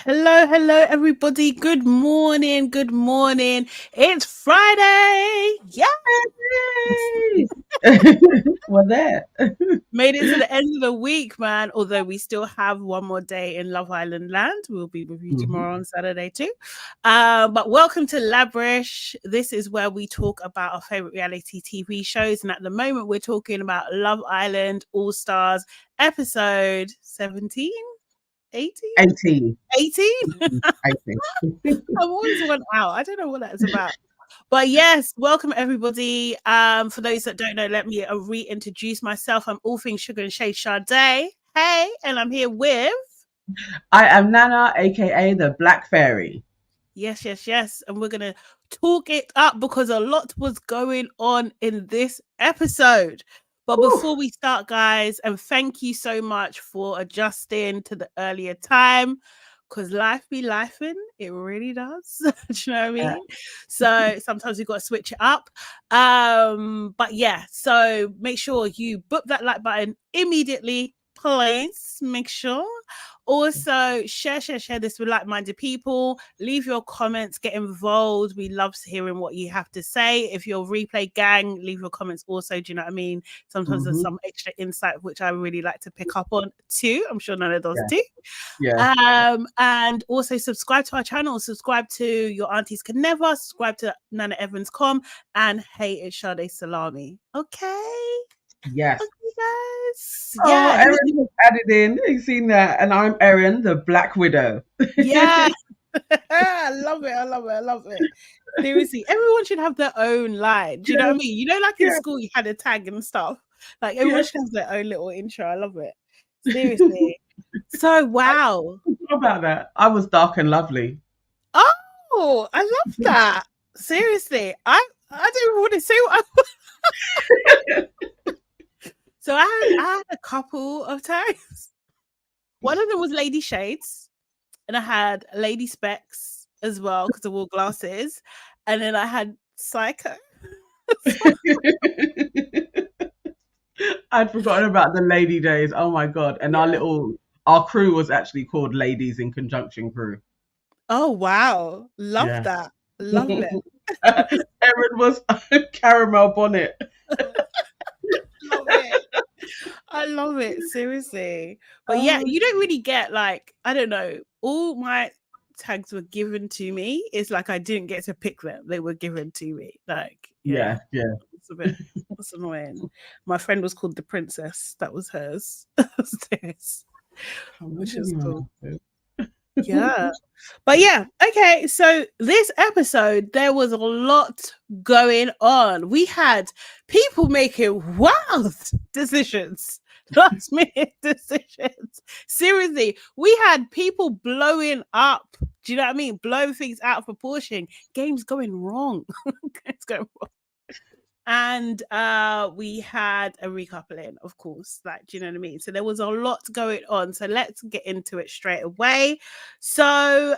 Hello, everybody. Good morning. It's Friday. Yeah. Yay! We're there. Made it to the end of the week, man. Although we still have one more day in Love Island land. We'll be with you tomorrow on Saturday too. But welcome to LABRISH. This is where we talk about our favorite reality TV shows. And at the moment, we're talking about Love Island All Stars episode 17. 18? 18. I'm always one out. I don't know what that's about. But yes, welcome everybody. For those that don't know, let me reintroduce myself. I'm all things sugar and shade Sade. Hey, and I'm here with I am Nana, aka the Black Fairy. yes. And we're gonna talk it up because a lot was going on in this episode. But before we start, guys, and thank you so much for adjusting to the earlier time. Because life be lifing, it really does. Do you know what I mean? Yeah. So sometimes we've got to switch it up. But yeah, so make sure you book that like button immediately, please. Make sure. Also, share this with like-minded people. Leave your comments, get involved. We love hearing what you have to say. If you're replay gang, leave your comments also. Do you know what I mean? Sometimes there's some extra insight which I really like to pick up on too. I'm sure none of those do. Yeah. And also subscribe to our channel. Subscribe to Your Aunties Can Never. Subscribe to NanaEvans.com. And hey, it's Sade Salami. Okay. Yes. Okay, guys. Oh, Yeah. Erin was added in. You've seen that. And I'm Erin, the Black Widow. Yeah. I love it. Seriously, everyone should have their own line. Do you know what I mean? You know, like in school, you had a tag and stuff. Like everyone should have their own little intro. I love it. Seriously. So wow. What about that? I was dark and lovely. Oh, I love that. Seriously, I don't even want to say what I. So I had a couple of tags. One of them was Lady Shades, and I had Lady Specs as well because I wore glasses, and then I had Psycho. I'd forgotten about the lady days. Oh my god! And our crew was actually called Ladies in Conjunction Crew. Oh wow! Love that. Love it. Erin was Caramel Bonnet. Love it. I love it, seriously. But yeah, you don't really get like, I don't know, all my tags were given to me. It's like I didn't get to pick them. They were given to me. Like, yeah. It's annoying. My friend was called the Princess. That was hers. Which is cool. Yeah. But yeah, okay. So this episode, there was a lot going on. We had people making wild decisions, last minute decisions. Seriously, we had people blowing up. Do you know what I mean? Blowing things out of proportion. Games going wrong. Games going wrong. And we had a recoupling, of course. Like, do you know what I mean? So there was a lot going on. So let's get into it straight away. So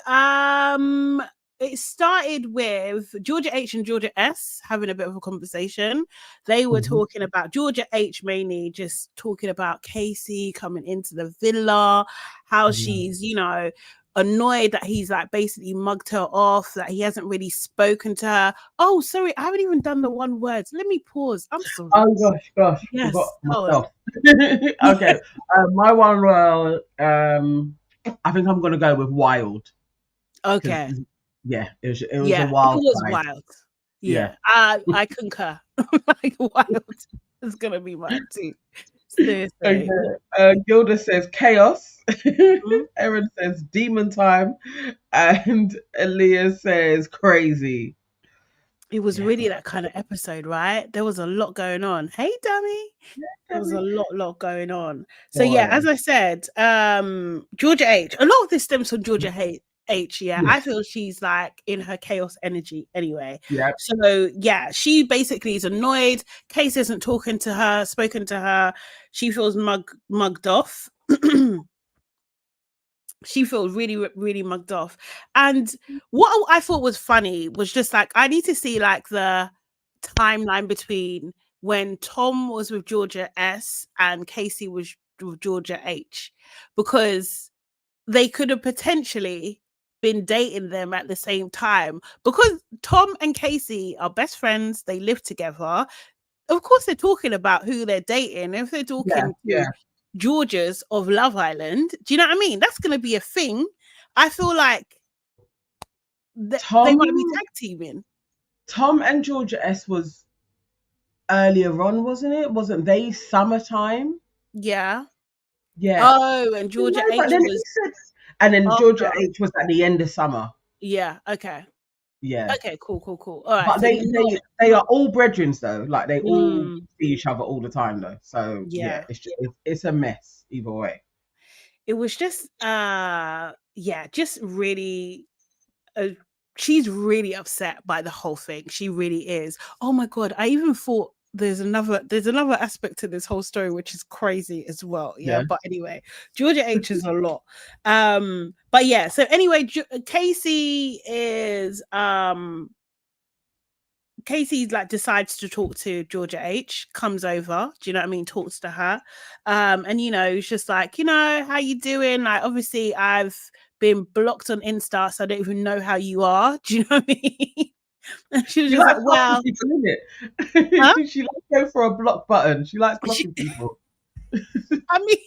it started with Georgia H and Georgia S having a bit of a conversation. They were talking about Georgia H mainly just talking about Casey coming into the villa, how she's, you know, annoyed that he's like basically mugged her off, that he hasn't really spoken to her. Oh, sorry, I haven't even done the one word. Let me pause. I'm sorry. Oh gosh, yes. Forgot myself. Okay, my one word. I think I'm gonna go with wild. Okay. Yeah, it was a wild. It was wild. Yeah. I concur. Like wild is gonna be mine too. Okay. Gilda says chaos. Erin says demon time, and Elias says crazy. It was really that kind of episode, right? There was a lot going on. Hey, dummy. There was a lot going on. So yeah, as I said, Georgia H. A lot of this stems from Georgia H. Yeah, I feel she's like in her chaos energy anyway. Yeah. So yeah, she basically is annoyed. Case isn't spoken to her. She feels mugged off. She feels really mugged off. And what I thought was funny was just like, I need to see like the timeline between when Tom was with Georgia S and Casey was with Georgia H, because they could have potentially been dating them at the same time, because Tom and Casey are best friends. They live together. Of course, they're talking about who they're dating. If they're talking to Georgia's of Love Island, do you know what I mean? That's going to be a thing. I feel like they might be tag teaming. Tom and Georgia S was earlier on, wasn't it? Wasn't they summertime? Yeah. Yeah. Oh, and Georgia H was... And then Georgia H was at the end of summer. Yeah, okay. Yeah. Okay, cool. All right. But so they are all brethren though. Like they all see each other all the time though. So yeah, it's a mess either way. It was just just really she's really upset by the whole thing. She really is. Oh my God. I even thought there's another aspect to this whole story which is crazy as well. Yeah. But anyway, Georgia H is a lot. But yeah, so anyway, Casey is Casey like decides to talk to Georgia H, comes over, do you know what I mean, talks to her, and you know, it's just like, you know, how you doing? Like, obviously I've been blocked on Insta, so I don't even know how you are, do you know what I mean? And she was just like, well, huh? She likes to go for a block button. She likes blocking people. I mean,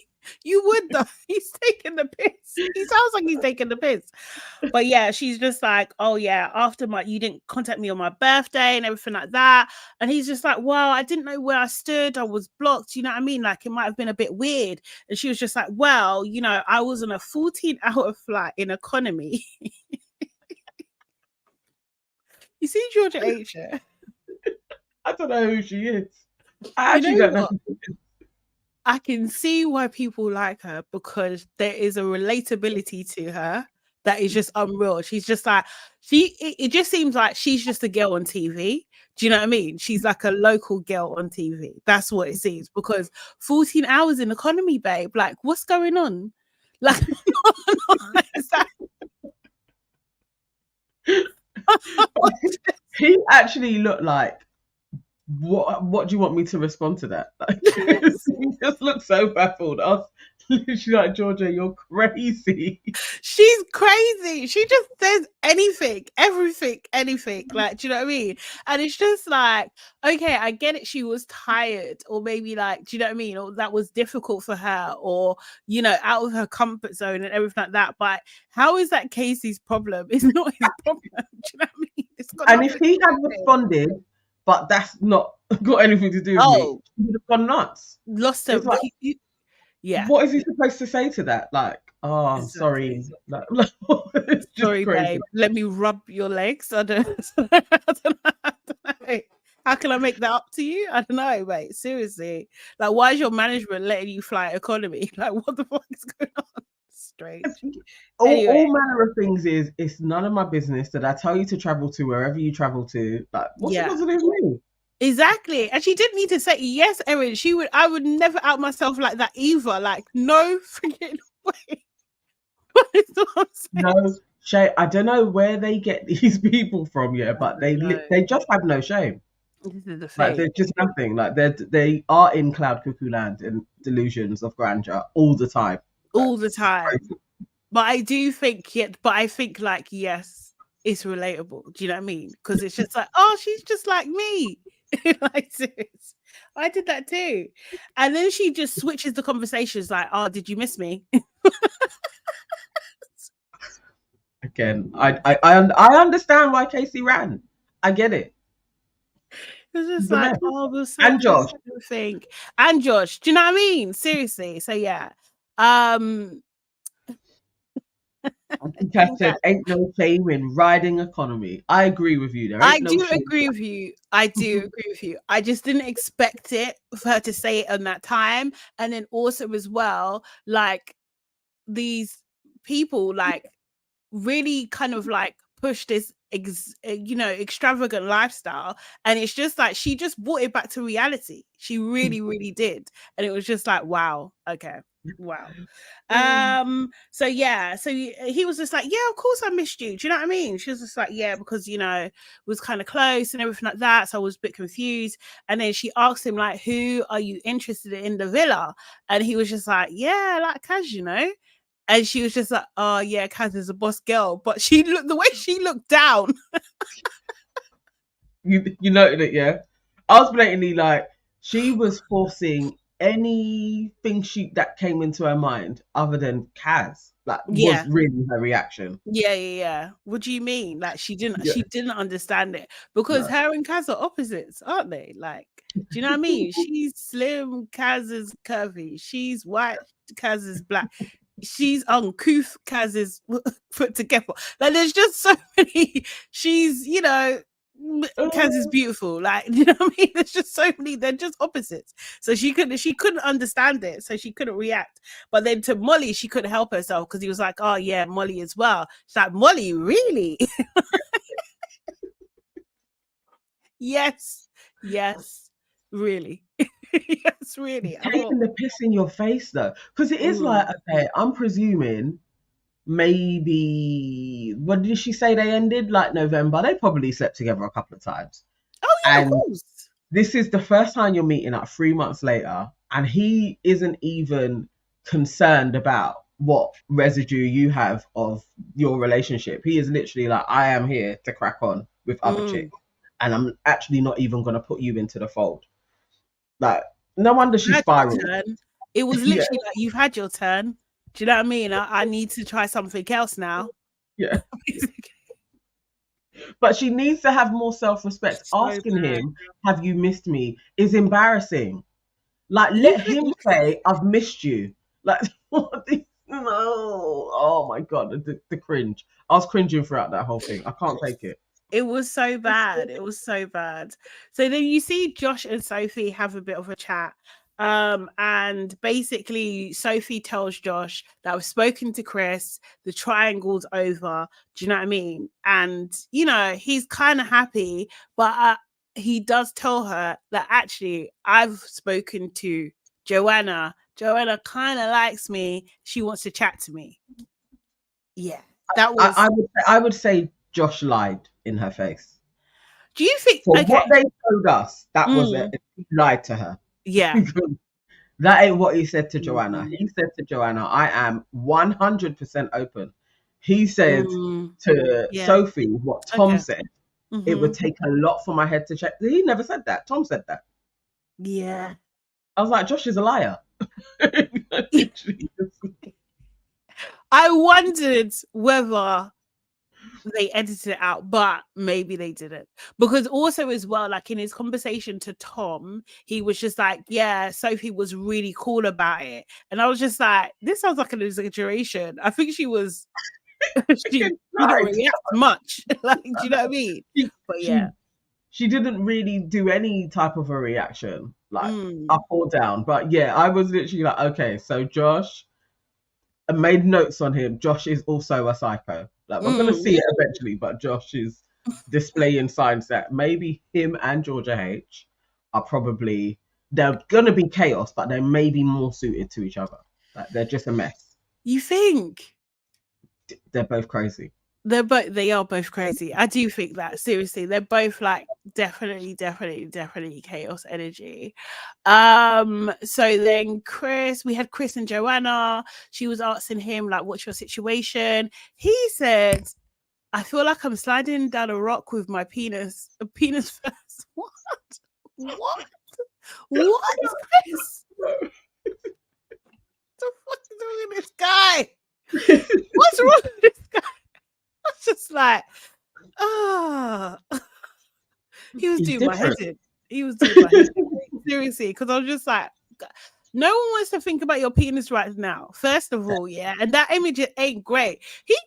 you would though. He's taking the piss. He sounds like he's taking the piss. But yeah, she's just like, oh yeah, after you didn't contact me on my birthday and everything like that. And he's just like, well, I didn't know where I stood. I was blocked. You know what I mean? Like, it might have been a bit weird. And she was just like, well, you know, I was on a 14-hour flight in economy. You see Georgia H? I don't know who she is. I actually don't know. I can see why people like her, because there is a relatability to her that is just unreal. She's just like, it just seems like she's just a girl on TV. Do you know what I mean? She's like a local girl on TV. That's what it seems, because 14 hours in economy, babe. Like, what's going on? Like, he actually looked like, what do you want me to respond to that? Like, he just looked so baffled. She's like, Georgia, you're crazy. She's crazy. She just says anything, everything, anything. Like, do you know what I mean? And it's just like, okay, I get it. She was tired, or maybe like, do you know what I mean? Or that was difficult for her, or, you know, out of her comfort zone and everything like that. But how is that Casey's problem? It's not his problem. Do you know what I mean? It's got and if he had responded, but that's not got anything to do with me, he would have gone nuts. Lost him. Like, yeah. What is he supposed to say to that? Like, oh, exactly. Sorry. Like, sorry, babe. Let me rub your legs. I don't know. How can I make that up to you? I don't know, mate. Seriously. Like, why is your management letting you fly economy? Like, what the fuck is going on? Strange. Anyway. All manner of things is, it's none of my business. Did I tell you to travel to wherever you travel to? Like, what's it got to do with me? Exactly. And she didn't need to say, yes, Erin, I would never out myself like that either. Like, no freaking way. No shame. I don't know where they get these people from, but they just have no shame. This is the like, there's just nothing. Like, they are in cloud cuckoo land and delusions of grandeur all the time. All the time. Crazy. But I do think, like, yes, it's relatable. Do you know what I mean? Because it's just like, oh, she's just like me. Like, serious. I did that too. And then she just switches the conversations like, oh, did you miss me? Again, I understand why Casey ran. I get it. It's just like, oh, we'll and Josh. And Josh. Do you know what I mean? Seriously. So yeah. I think I said, ain't no shame in riding economy. I agree with you. I do agree with you. I just didn't expect it for her to say it on that time. And then also as well, like, these people like really kind of like push this extravagant lifestyle, and it's just like she just brought it back to reality. She really did. And it was just like, wow, okay. Wow. So yeah, so he was just like, yeah, of course I missed you. Do you know what I mean? She was just like, yeah, because, you know, it was kind of close and everything like that. So I was a bit confused. And then she asked him, like, who are you interested in the villa? And he was just like, yeah, like Kaz, you know. And she was just like, oh yeah, Kaz is a boss girl. But she looked, the way she looked down. You noted it, yeah? I was blatantly like, she was forcing anything that came into her mind other than Kaz. Like, was really her reaction. Yeah. What do you mean? Like, she didn't understand it, because No. her and Kaz are opposites, aren't they? Like, do you know what I mean? She's slim, Kaz is curvy. She's white, Kaz is black. She's uncouth, Kaz is put together. Like, there's just so many. She's, you know, Kaz is beautiful. Like, you know what I mean? There's just so many. They're just opposites. So she couldn't understand it. So she couldn't react. But then to Molly, she couldn't help herself, because he was like, "Oh yeah, Molly as well." She's like, "Molly, really?" Yes, really. Yes, really. Taking the piss in your face though, because it is like, okay, I'm presuming maybe, what did she say they ended? Like November. They probably slept together a couple of times. Oh yeah, and of course. This is the first time you're meeting like 3 months later, and he isn't even concerned about what residue you have of your relationship. He is literally like, I am here to crack on with other chicks, and I'm actually not even going to put you into the fold. Like, no wonder she spiraled. It was literally like, you've had your turn. Do you know what I mean? I need to try something else now. Yeah. But she needs to have more self-respect. Asking him, have you missed me, is embarrassing. Like, let him say, I've missed you. Like, no. Oh my God, the cringe. I was cringing throughout that whole thing. I can't take it. It was so bad. It was so bad. So then you see Josh and Sophie have a bit of a chat. And basically Sophie tells Josh that I've spoken to Chris, the triangle's over. Do you know what I mean? And, you know, he's kind of happy, but he does tell her that actually I've spoken to Joanna. Joanna kind of likes me. She wants to chat to me. Yeah, that was. I would say Josh lied in her face. Do you think? For what they told us, that was it. He lied to her. Yeah. That ain't what he said to Joanna. He said to Joanna, I am 100% open. He said to Sophie what Tom said. It would take a lot for my head to check. He never said that. Tom said that. Yeah. I was like, Josh is a liar. I wondered whether they edited it out, but maybe they didn't. Because also as well, like in his conversation to Tom, he was just like, yeah, Sophie was really cool about it. And I was just like, this sounds like an exaggeration. I think she was, she didn't react much. Like, do you know what I mean? But yeah. She didn't really do any type of a reaction, like up or down. But yeah, I was literally like, okay, so Josh, I made notes on him. Josh is also a psycho. Like, we're going to see it eventually, but Josh is displaying signs that maybe him and Georgia H are probably, they're going to be chaos, but they may be more suited to each other. Like, they're just a mess. You think? They're both crazy. They are both crazy. I do think that, seriously. They're both like definitely chaos energy. So then we had Chris and Joanna. She was asking him like, what's your situation? He said, I feel like I'm sliding down a rock with my penis first. What Chris? What the fuck is wrong with this guy? What's wrong with this guy? I was just like, he was doing my head in. He was doing my head in. Seriously, because I was just like, no one wants to think about your penis right now. First of all, yeah, and that image ain't great.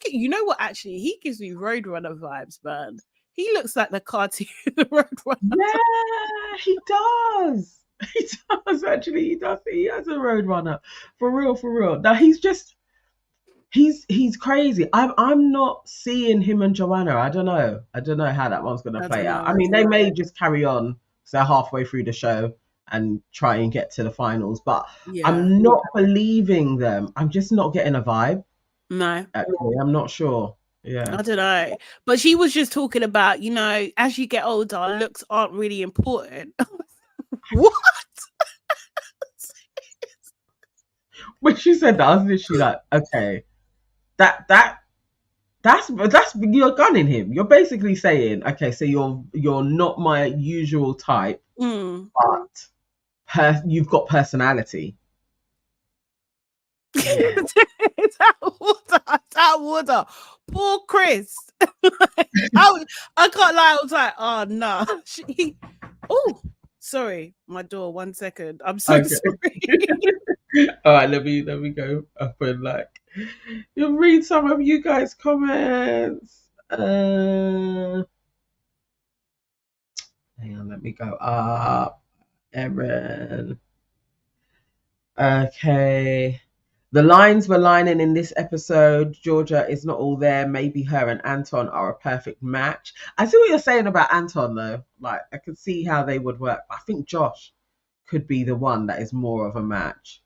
You know what? Actually, he gives me Roadrunner vibes, man. He looks like the cartoon Roadrunner. Yeah, he does. He does actually. He does. He has a Roadrunner, for real. Now he's crazy. I'm not seeing him and Joanna. I don't know how that one's gonna play out. I mean, they may just carry on because they're halfway through the show and try and get to the finals, but I'm not believing them. I'm just not getting a vibe. No, actually, I'm not sure. Yeah, I don't know. But she was just talking about, you know, as you get older, looks aren't really important. What? When she said that, I was literally like, okay. that's you're gunning him. You're basically saying, okay, so you're not my usual type, but you've got personality. Yeah. It's out water. Poor Chris. I can't lie. I was like, oh no. Oh, sorry, my door. 1 second. I'm so sorry. All right, let me go up and you'll read some of you guys' comments. Hang on, let me go up. Erin. Okay. The lines were lining in this episode. Georgia is not all there. Maybe her and Anton are a perfect match. I see what you're saying about Anton, though. Like, I could see how they would work. I think Josh could be the one that is more of a match.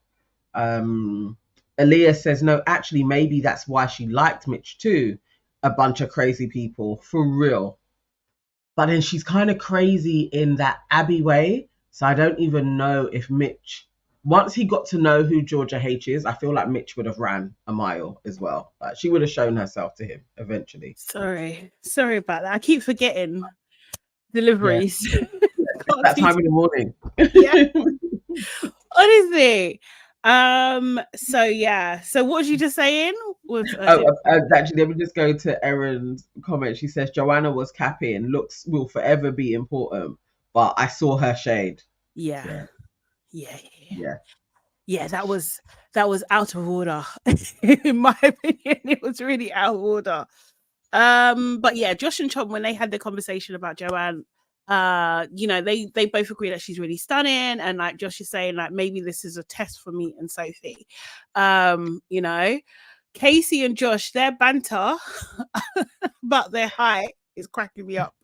Aaliyah says, no, actually, maybe that's why she liked Mitch too. A bunch of crazy people, for real. But then she's kind of crazy in that Abby way. So I don't even know if Mitch, once he got to know who Georgia H is, I feel like Mitch would have ran a mile as well. She would have shown herself to him eventually. Sorry about that. I keep forgetting deliveries. Yeah. That time in the morning. Yeah. Honestly. So yeah. So what was you just saying? Actually, let me just go to Erin's comment. She says Joanna was capping. Looks will forever be important, but I saw her shade. Yeah. That was out of order. In my opinion, it was really out of order. But yeah, Josh and Chom, when they had the conversation about Joanne, they both agree that she's really stunning, and like Josh is saying, like maybe this is a test for me and Sophie. Casey and Josh, their banter about their height is cracking me up.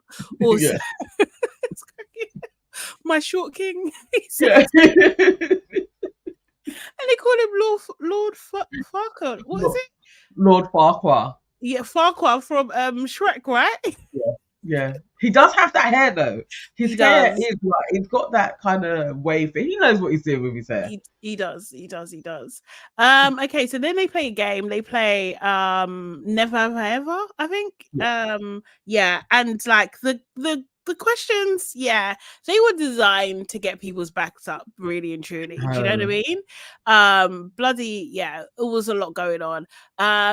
Also, it's cracking my short king. Yeah. And they call him Lord Farquhar. What is it? Lord Farquhar. Yeah, Farquhar from Shrek, right? Yeah. He does have that hair though. His hair is like, he's got that kind of wave. He knows what he's doing with his hair. He does. Okay, so then they play a game. They play Never Ever, I think. Yeah, and like the questions, yeah, they were designed to get people's backs up, really and truly. Do you know what I mean? Bloody, yeah, it was a lot going on.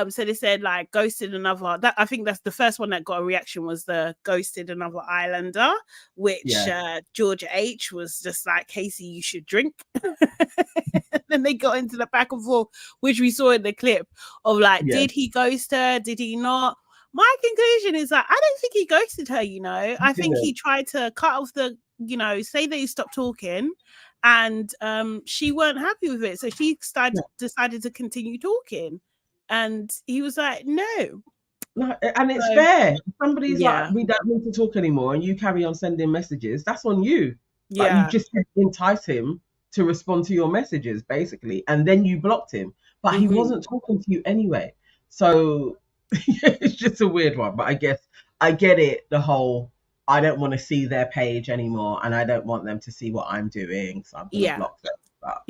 So they said like ghosted another. I think that's the first one that got a reaction, was the ghosted another islander, which Georgia H was just like, Casey, you should drink. Then they got into the back and forth, which we saw in the clip of like, did he ghost her? Did he not? My conclusion is that I don't think he ghosted her, I think he tried to cut off say that he stopped talking, and she weren't happy with it. So she decided to continue talking. And he was like, no. And it's fair. Somebody's like, we don't need to talk anymore, and you carry on sending messages. That's on you. Like, you just entice him to respond to your messages, basically. And then you blocked him. But he wasn't talking to you anyway. So it's just a weird one, but I guess I get it. The whole, I don't want to see their page anymore, and I don't want them to see what I'm doing, so I'm gonna block them. But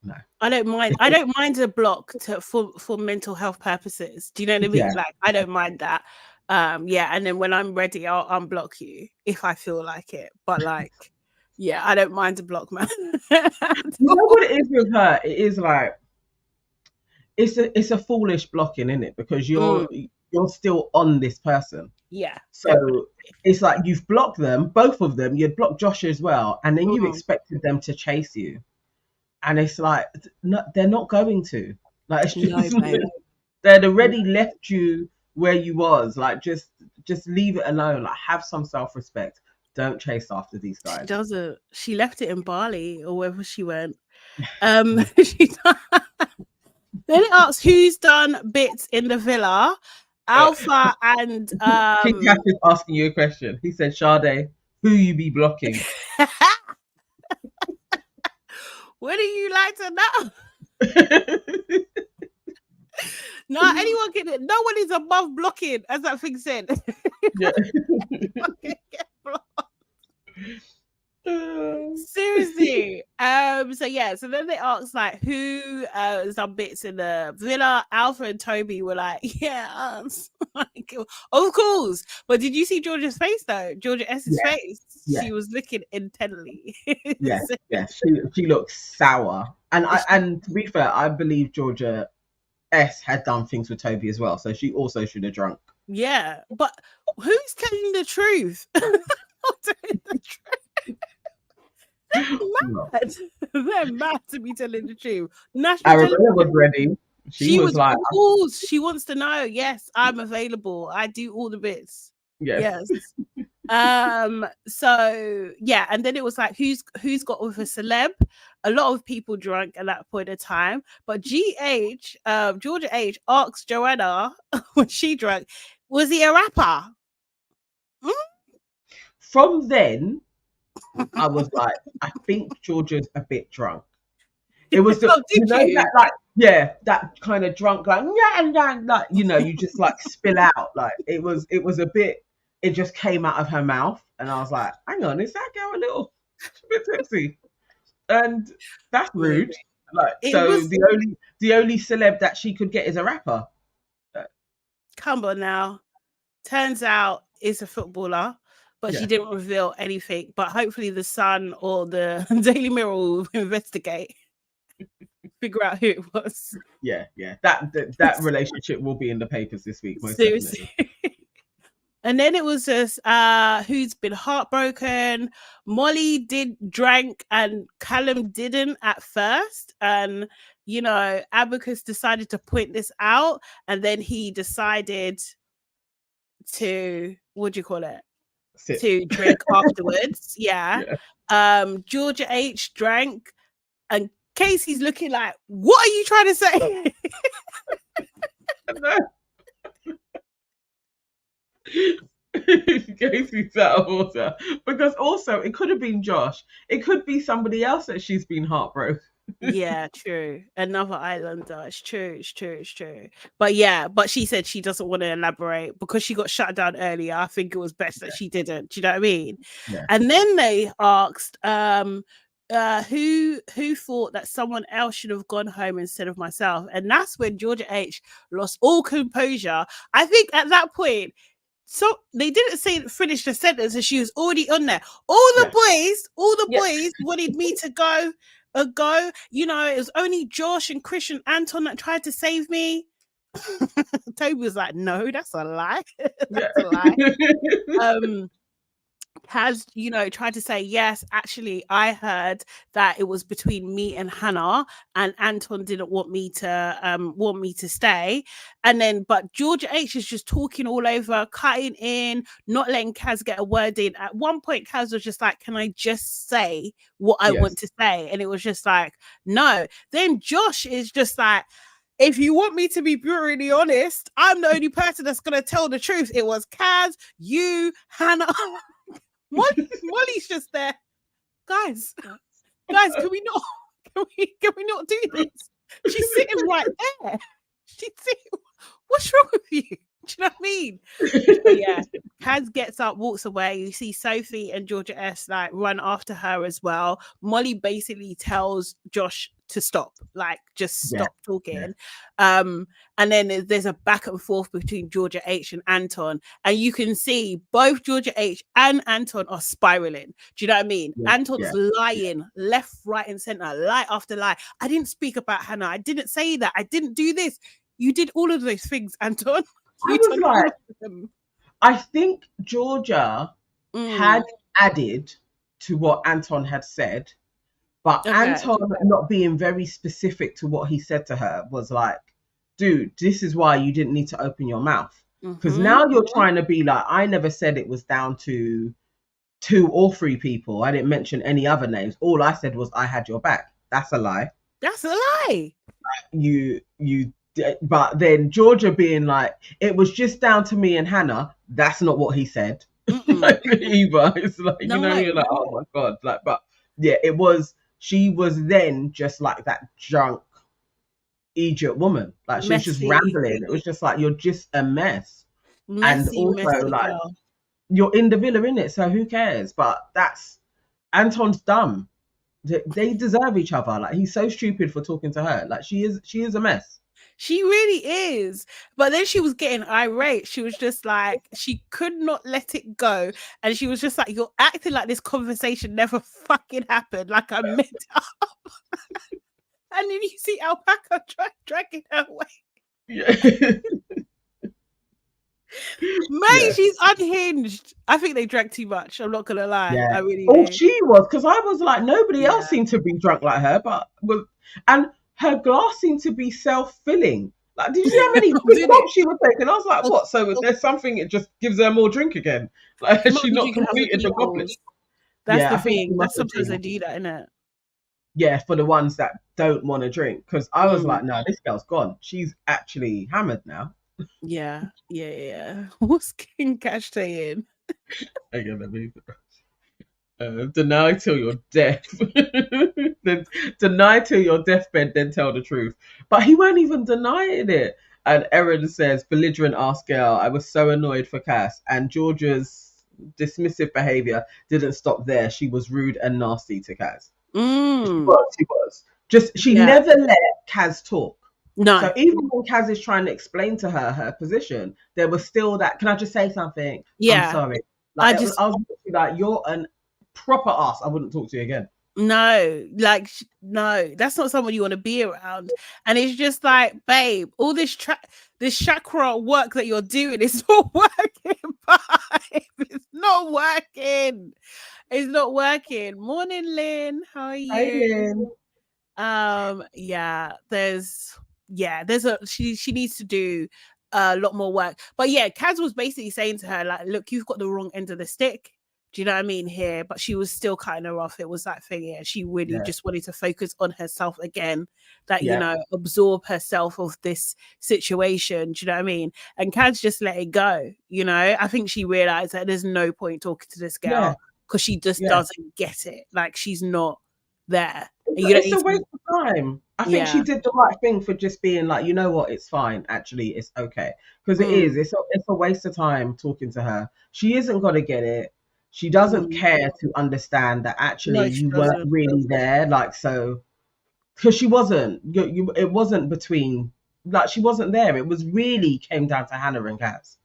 no, I don't mind a block for mental health purposes. Do you know what I mean? Like, I don't mind that. And then when I'm ready, I'll unblock you if I feel like it. But like, I don't mind a block, man. You know what it is with her? It is like, it's a foolish blocking, isn't it? Because you're still on this person. Yeah. So definitely. It's like you've blocked them, both of them. You'd blocked Josh as well, and then you expected them to chase you, and it's like, no, they're not going to. Like, it's just, they'd already left you where you was. Like, just leave it alone. Like, have some self-respect. Don't chase after these guys. She doesn't. She left it in Bali or wherever she went. Then it asks who's done bits in the villa. Alpha and King Cat is asking you a question. He said, Sade, who you be blocking? What do you like to know? No, anyone can. No one is above blocking, as that thing said. Yeah. Seriously. So then they asked like who some bits in the villa. Alpha and Toby were like, yeah, us. Like, of course. But did you see Georgia's face though? Georgia S's face. Yeah. She was looking intently. Yes, yes. She looks sour. And to be fair, I believe Georgia S had done things with Toby as well. So she also should have drunk. Yeah. But who's telling the truth? Not telling the truth. Mad. They're mad to be telling the truth. Arabella was ready. She was like, of course, she wants to know. Yes, I'm available. I do all the bits. Yes. So yeah, and then it was like who's got with a celeb. A lot of people drunk at that point of time, but Georgia H asked Joanna when she drank, was he a rapper? From then I was like, I think Georgia's a bit drunk. It was that like, yeah, that kind of drunk, like, like, you just like spill out. Like it was a bit, it just came out of her mouth. And I was like, hang on, is that girl a bit tipsy? And that's rude. Like, the only celeb that she could get is a rapper. Come on now. Turns out it's a footballer. But she didn't reveal anything. But hopefully the Sun or the Daily Mirror will investigate, figure out who it was. Yeah. That relationship will be in the papers this week, most seriously. Definitely. And then it was just who's been heartbroken. Molly drank and Callum didn't at first. And, Abacus decided to point this out. And then he decided to, what do you call it? To drink afterwards. Yeah. Georgia H drank and Casey's looking like, what are you trying to say? Casey's out of order. Because also it could have been Josh. It could be somebody else that she's been heartbroken. Yeah, true. Another islander. It's true. But she said she doesn't want to elaborate because she got shut down earlier. I think it was best that she didn't. Do you know what I mean? Yeah. And then they asked who thought that someone else should have gone home instead of myself. And that's when Georgia H lost all composure. I think at that point, so they didn't finish the sentence and she was already on there. All the boys wanted me to go. It was only Josh and Chris and Anton that tried to save me. Toby was like, no, that's a lie. That's a lie. Kaz, tried to say, yes, actually, I heard that it was between me and Hannah, and Anton didn't want me to stay. And then, but Georgia H is just talking all over, cutting in, not letting Kaz get a word in. At one point, Kaz was just like, can I just say what I want to say? And it was just like, no. Then Josh is just like, if you want me to be brutally honest, I'm the only person that's going to tell the truth. It was Kaz, you, Hannah. Molly's just there. Guys, can we not do this? She's sitting right there. She's sitting. What's wrong with you? Do you know what I mean? Yeah. Kaz gets up, walks away. You see Sophie and Georgia S like run after her as well. Molly basically tells Josh to stop, like just stop talking. And then there's a back and forth between Georgia H and Anton, and you can see both Georgia H and Anton are spiraling. Do you know what I mean? Anton's lying left, right, and center, lie after lie. I didn't speak about Hannah. I didn't say that. I didn't do this. You did all of those things, Anton. I think Georgia had added to what Anton had said, but Anton not being very specific to what he said to her was like, dude, this is why you didn't need to open your mouth. Because now you're trying to be like, I never said it was down to 2 or 3 people. I didn't mention any other names. All I said was I had your back. That's a lie. That's a lie. But then Georgia being like, it was just down to me and Hannah. That's not what he said. Like, either. It's like, you're like, oh my God. Like, but yeah, it was, she was then just like that drunk Egypt woman. Like, she was just rambling. It was just like, you're just a mess. And also like, you're in the villa, innit? So who cares? But that's Anton's dumb. They deserve each other. Like, he's so stupid for talking to her. Like, she is a mess. She really is. But then she was getting irate. She was just like, she could not let it go. And she was just like, you're acting like this conversation never fucking happened. Like, I made up. And then you see Alpaca dragging her away. Yeah. Mate, yeah. She's unhinged. I think they drank too much. I'm not gonna lie. Yeah. I really did. She was, because I was like, nobody else seemed to be drunk like her, and her glass seemed to be self-filling. Like, did you see how many drops she was taking? I was like, what? So there's something, it just gives her more drink again. Like, has she not completed the goblet? That's the thing. That's sometimes they do that, innit? Yeah, for the ones that don't want to drink. Because I was like, no, this girl's gone. She's actually hammered now. Yeah. What's King Cash saying? Again, let me deny till you're deaf. Then deny till your deathbed, then tell the truth. But he weren't even denying it. And Erin says, belligerent ass girl, I was so annoyed for Cass. And Georgia's dismissive behaviour didn't stop there. She was rude and nasty to Cass. She was. She never let Kaz talk. No. So even when Kaz is trying to explain to her position, there was still that, can I just say something? Yeah. I'm sorry. Like, I was like, you're a proper ass. I wouldn't talk to you again. No, no, that's not someone you want to be around. And it's just like, babe, all this chakra work that you're doing is not working, babe. It's not working. It's not working. Morning, Lynn. How are you? Hi, Lynn. She needs to do a lot more work. But yeah, Kaz was basically saying to her, like, look, you've got the wrong end of the stick. Do you know what I mean here? But she was still kind of off. It was that thing, yeah. She really just wanted to focus on herself again, that, you know, absorb herself of this situation. Do you know what I mean? And Kaz just let it go, you know? I think she realized that there's no point talking to this girl because she just doesn't get it. Like, she's not there. It's a waste of time. I think she did the right thing for just being like, you know what, it's fine. Actually, it's okay. Because it is. It's a waste of time talking to her. She isn't going to get it. She doesn't care to understand that actually you weren't really there. Like, so, because she wasn't. It wasn't between, like, she wasn't there. It was really came down to Hannah and Kaz.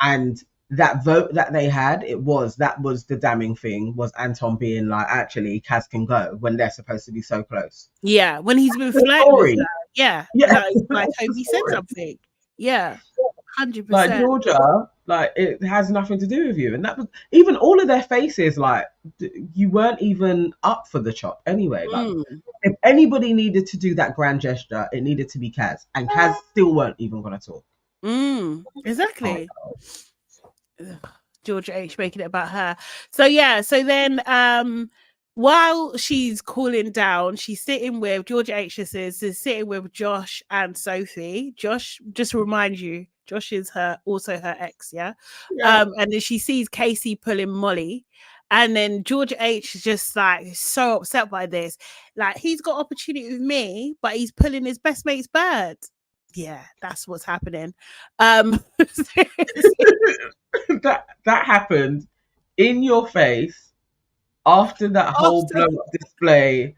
And that vote that they had, that was the damning thing, was Anton being like, actually, Kaz can go, when they're supposed to be so close. Yeah, when he's been flirting with her. Yeah. Like Toby said something. Yeah. 100%. Like, Georgia, like, it has nothing to do with you. And that was even all of their faces, like, you weren't even up for the chop anyway. Like, if anybody needed to do that grand gesture, it needed to be Kaz. And Kaz still weren't even going to talk. Exactly. Georgia H making it about her. So then while she's cooling down, she's sitting with Georgia H is sitting with Josh and Sophie. Josh, just to remind you, Josh is also her ex, and then she sees Casey pulling Molly, and then Georgia H is just like so upset by this. Like, he's got opportunity with me, but he's pulling his best mate's bird. Yeah, that's what's happening. That happened in your face after that whole blow up display,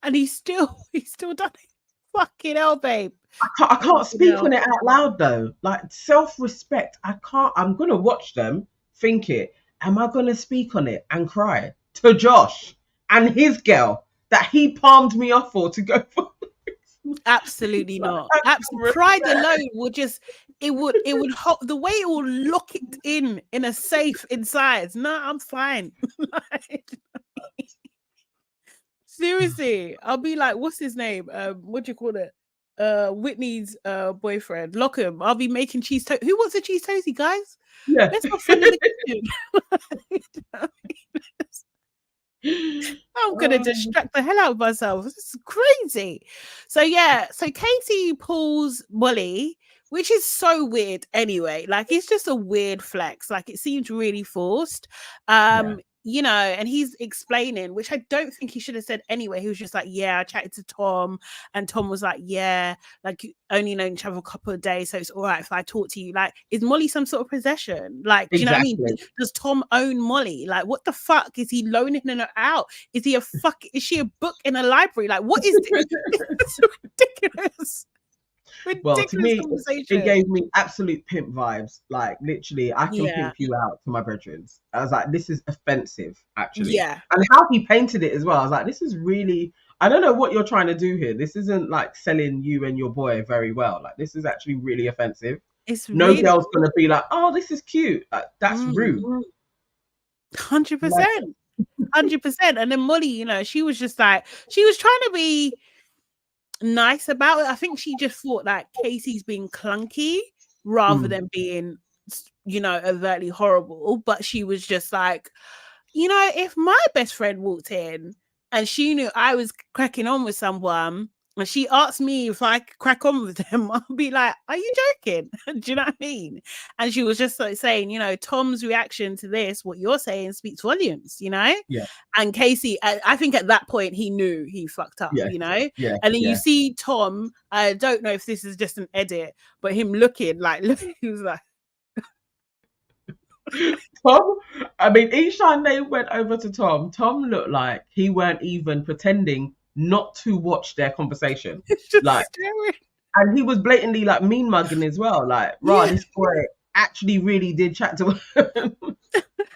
and he's still done it. Fucking hell, babe. I can't speak on it out loud though. Like, self-respect. I'm gonna watch them, think it. Am I gonna speak on it and cry to Josh and his girl that he palmed me off for to go for? Absolutely not. Absolutely. Pride alone would just the way it will lock it in a safe inside. No, I'm fine. Seriously, I'll be like, what's his name? What do you call it? Whitney's boyfriend. Lock him. I'll be making cheese toast. Who wants a cheese toasty, guys? Yeah. Let's go fun in the kitchen. I'm gonna distract the hell out of myself. This is crazy. So Katie pulls Molly, which is so weird anyway. Like, it's just a weird flex. Like, it seems really forced. you know, and he's explaining, which I don't think he should have said anyway. He was just like, yeah, I chatted to Tom, and Tom was like, yeah, like, you only known each other a couple of days, so it's all right if I talk to you. Like, is Molly some sort of possession? Like, do you know what I mean? Does Tom own Molly? Like, what the fuck? Is he loaning her out? Is she a book in a library? Like, what is this? It's ridiculous. Well, to me, it gave me absolute pimp vibes. Like, literally, I can pimp you out to my brethrens. I was like, this is offensive, actually. Yeah. And how he painted it as well. I was like, this is really, I don't know what you're trying to do here. This isn't like selling you and your boy very well. Like, this is actually really offensive. No girl's going to be like, oh, this is cute. That's rude. 100%. 100%. And then Molly, you know, she was just like, she was trying to be nice about it. I think she just thought that Casey's being clunky rather than being, you know, overtly horrible. But she was just like, you know, if my best friend walked in and she knew I was cracking on with someone and she asked me if I could crack on with them, I'll be like, are you joking? Do you know what I mean? And she was just like saying, you know, Tom's reaction to this, what you're saying, speaks volumes, you know? Yeah. And Casey, I think at that point he knew he fucked up, you know? Yeah. And then you see Tom, I don't know if this is just an edit, but him looking like, he was like, Tom, I mean, each time they went over to Tom looked like he weren't even pretending not to watch their conversation. Like, staring. And he was blatantly like mean mugging as well. Like, this boy actually really did chat to him.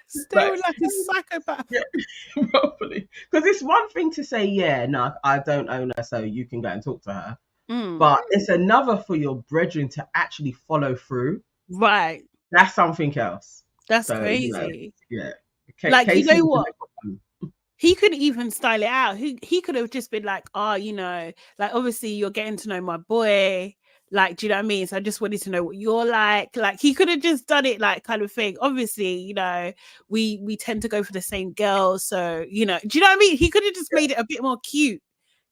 Staring like a psychopath. Yeah, properly. Because it's one thing to say, yeah, no, I don't own her, so you can go and talk to her. But it's another for your brethren to actually follow through. Right. That's something else. That's crazy. You know, like, you know what? He could even style it out. He could have just been like, oh, you know, like, obviously you're getting to know my boy. Like, do you know what I mean? So I just wanted to know what you're like. Like, he could have just done it, like, kind of thing. Obviously, you know, we tend to go for the same girls. So, you know, do you know what I mean? He could have just made it a bit more cute,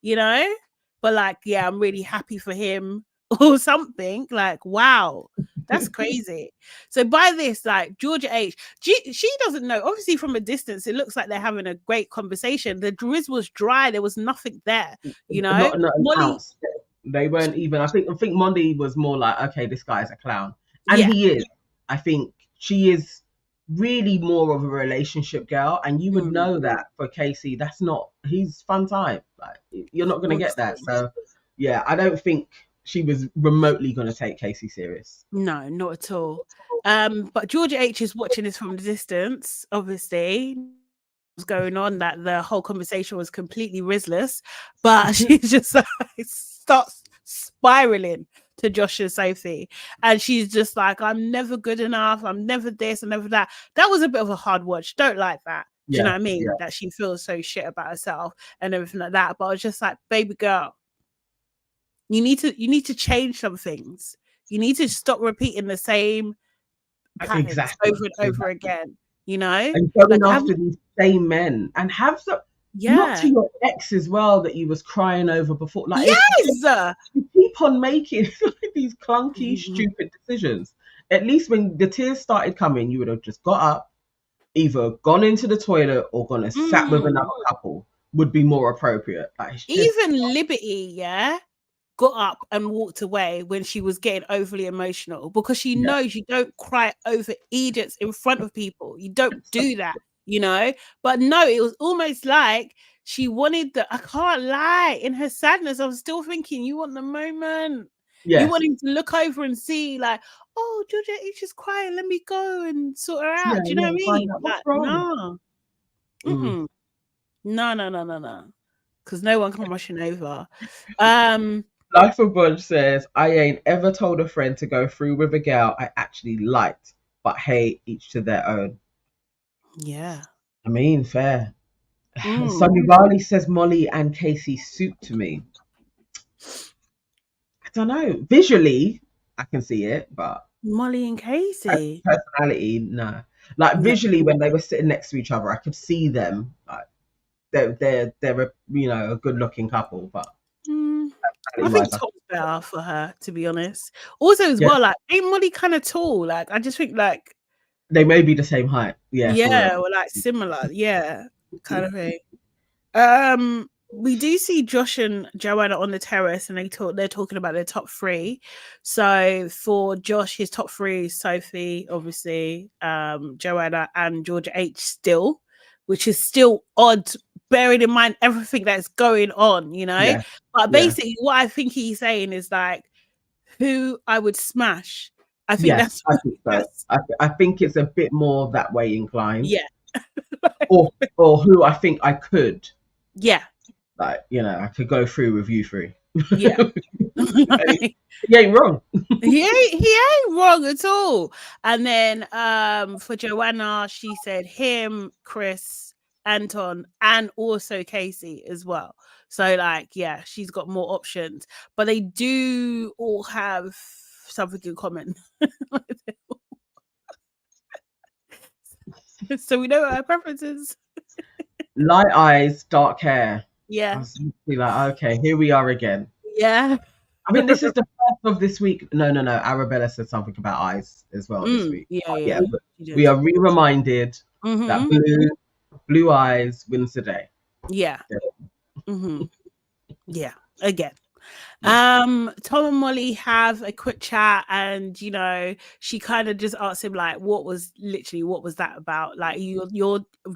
you know? But like, yeah, I'm really happy for him or something. Like, wow. That's crazy. So by this, like, Georgia H, she doesn't know. Obviously, from a distance, it looks like they're having a great conversation. The drizz was dry. There was nothing there, you know? Not Molly, they weren't even. I think Molly was more like, okay, this guy's a clown. And he is. I think she is really more of a relationship girl. And you would know that for Casey, he's fun time. Like, you're not going to get that. So, yeah, I don't think she was remotely going to take Casey serious. No, not at all. But Georgia H is watching this from the distance, obviously. Was going on that the whole conversation was completely risless, but she just like, starts spiraling to Josh and Sophie. And she's just like, I'm never good enough. I'm never this and never that. That was a bit of a hard watch. Don't like that. Do you know what I mean? Yeah. That she feels so shit about herself and everything like that. But I was just like, baby girl, you need to change some things. You need to stop repeating the same patterns over and over again. You know, and going after these same men and have some, not to your ex as well that you was crying over before. Like, you keep on making these clunky, stupid decisions. At least when the tears started coming, you would have just got up, either gone into the toilet or gone and sat with another couple. Would be more appropriate. Like, even Liberty, got up and walked away when she was getting overly emotional, because she knows you don't cry over idiots in front of people. You don't do that, you know. But no, it was almost like she wanted I can't lie, in her sadness, I was still thinking, you want the moment. You want him to look over and see, like, oh, Georgia H is crying, let me go and sort her out. Do you know what I mean? Like, no. No. Because no one can rushing over. Life of Bunch says, I ain't ever told a friend to go through with a girl I actually liked, but hey, each to their own. Yeah. I mean, fair. Sonny Riley says Molly and Casey suit to me. I don't know. Visually, I can see it, but Molly and Casey. Personality, no. Like, visually, when they were sitting next to each other, I could see them. Like, they're a good looking couple, but I think Tom's better for her, to be honest. Also, as well, like, ain't Molly kind of tall? Like, I just think, like, They may be the same height. Yeah, for real. or like similar. Yeah, kind of thing. We do see Josh and Joanna on the terrace, and they're talking about their top three. So for Josh, his top three is Sophie, obviously, Joanna, and Georgia H still, which is still odd, bearing in mind everything that's going on, you know. Yeah. But basically, what I think he's saying is like, who I would smash. I think that's. I think so. I think it's a bit more that way inclined. Yeah. or who I think I could. Yeah. Like, you know, I could go through with you three. Yeah. He ain't wrong. he ain't wrong at all. And then for Joanna, she said him, Chris, Anton, and also Casey as well. So like, yeah, she's got more options, but they do all have something in common. So we know what our preferences. Light eyes, dark hair. Yeah. I was like, okay, here we are again. Yeah. I mean, this is the first of this week. No. Arabella said something about eyes as well this week. Yeah. We are re-reminded that blue eyes wins the day. Yeah. Yeah. Again. Tom and Molly have a quick chat, and you know, she kind of just asks him like, what was that about? Like,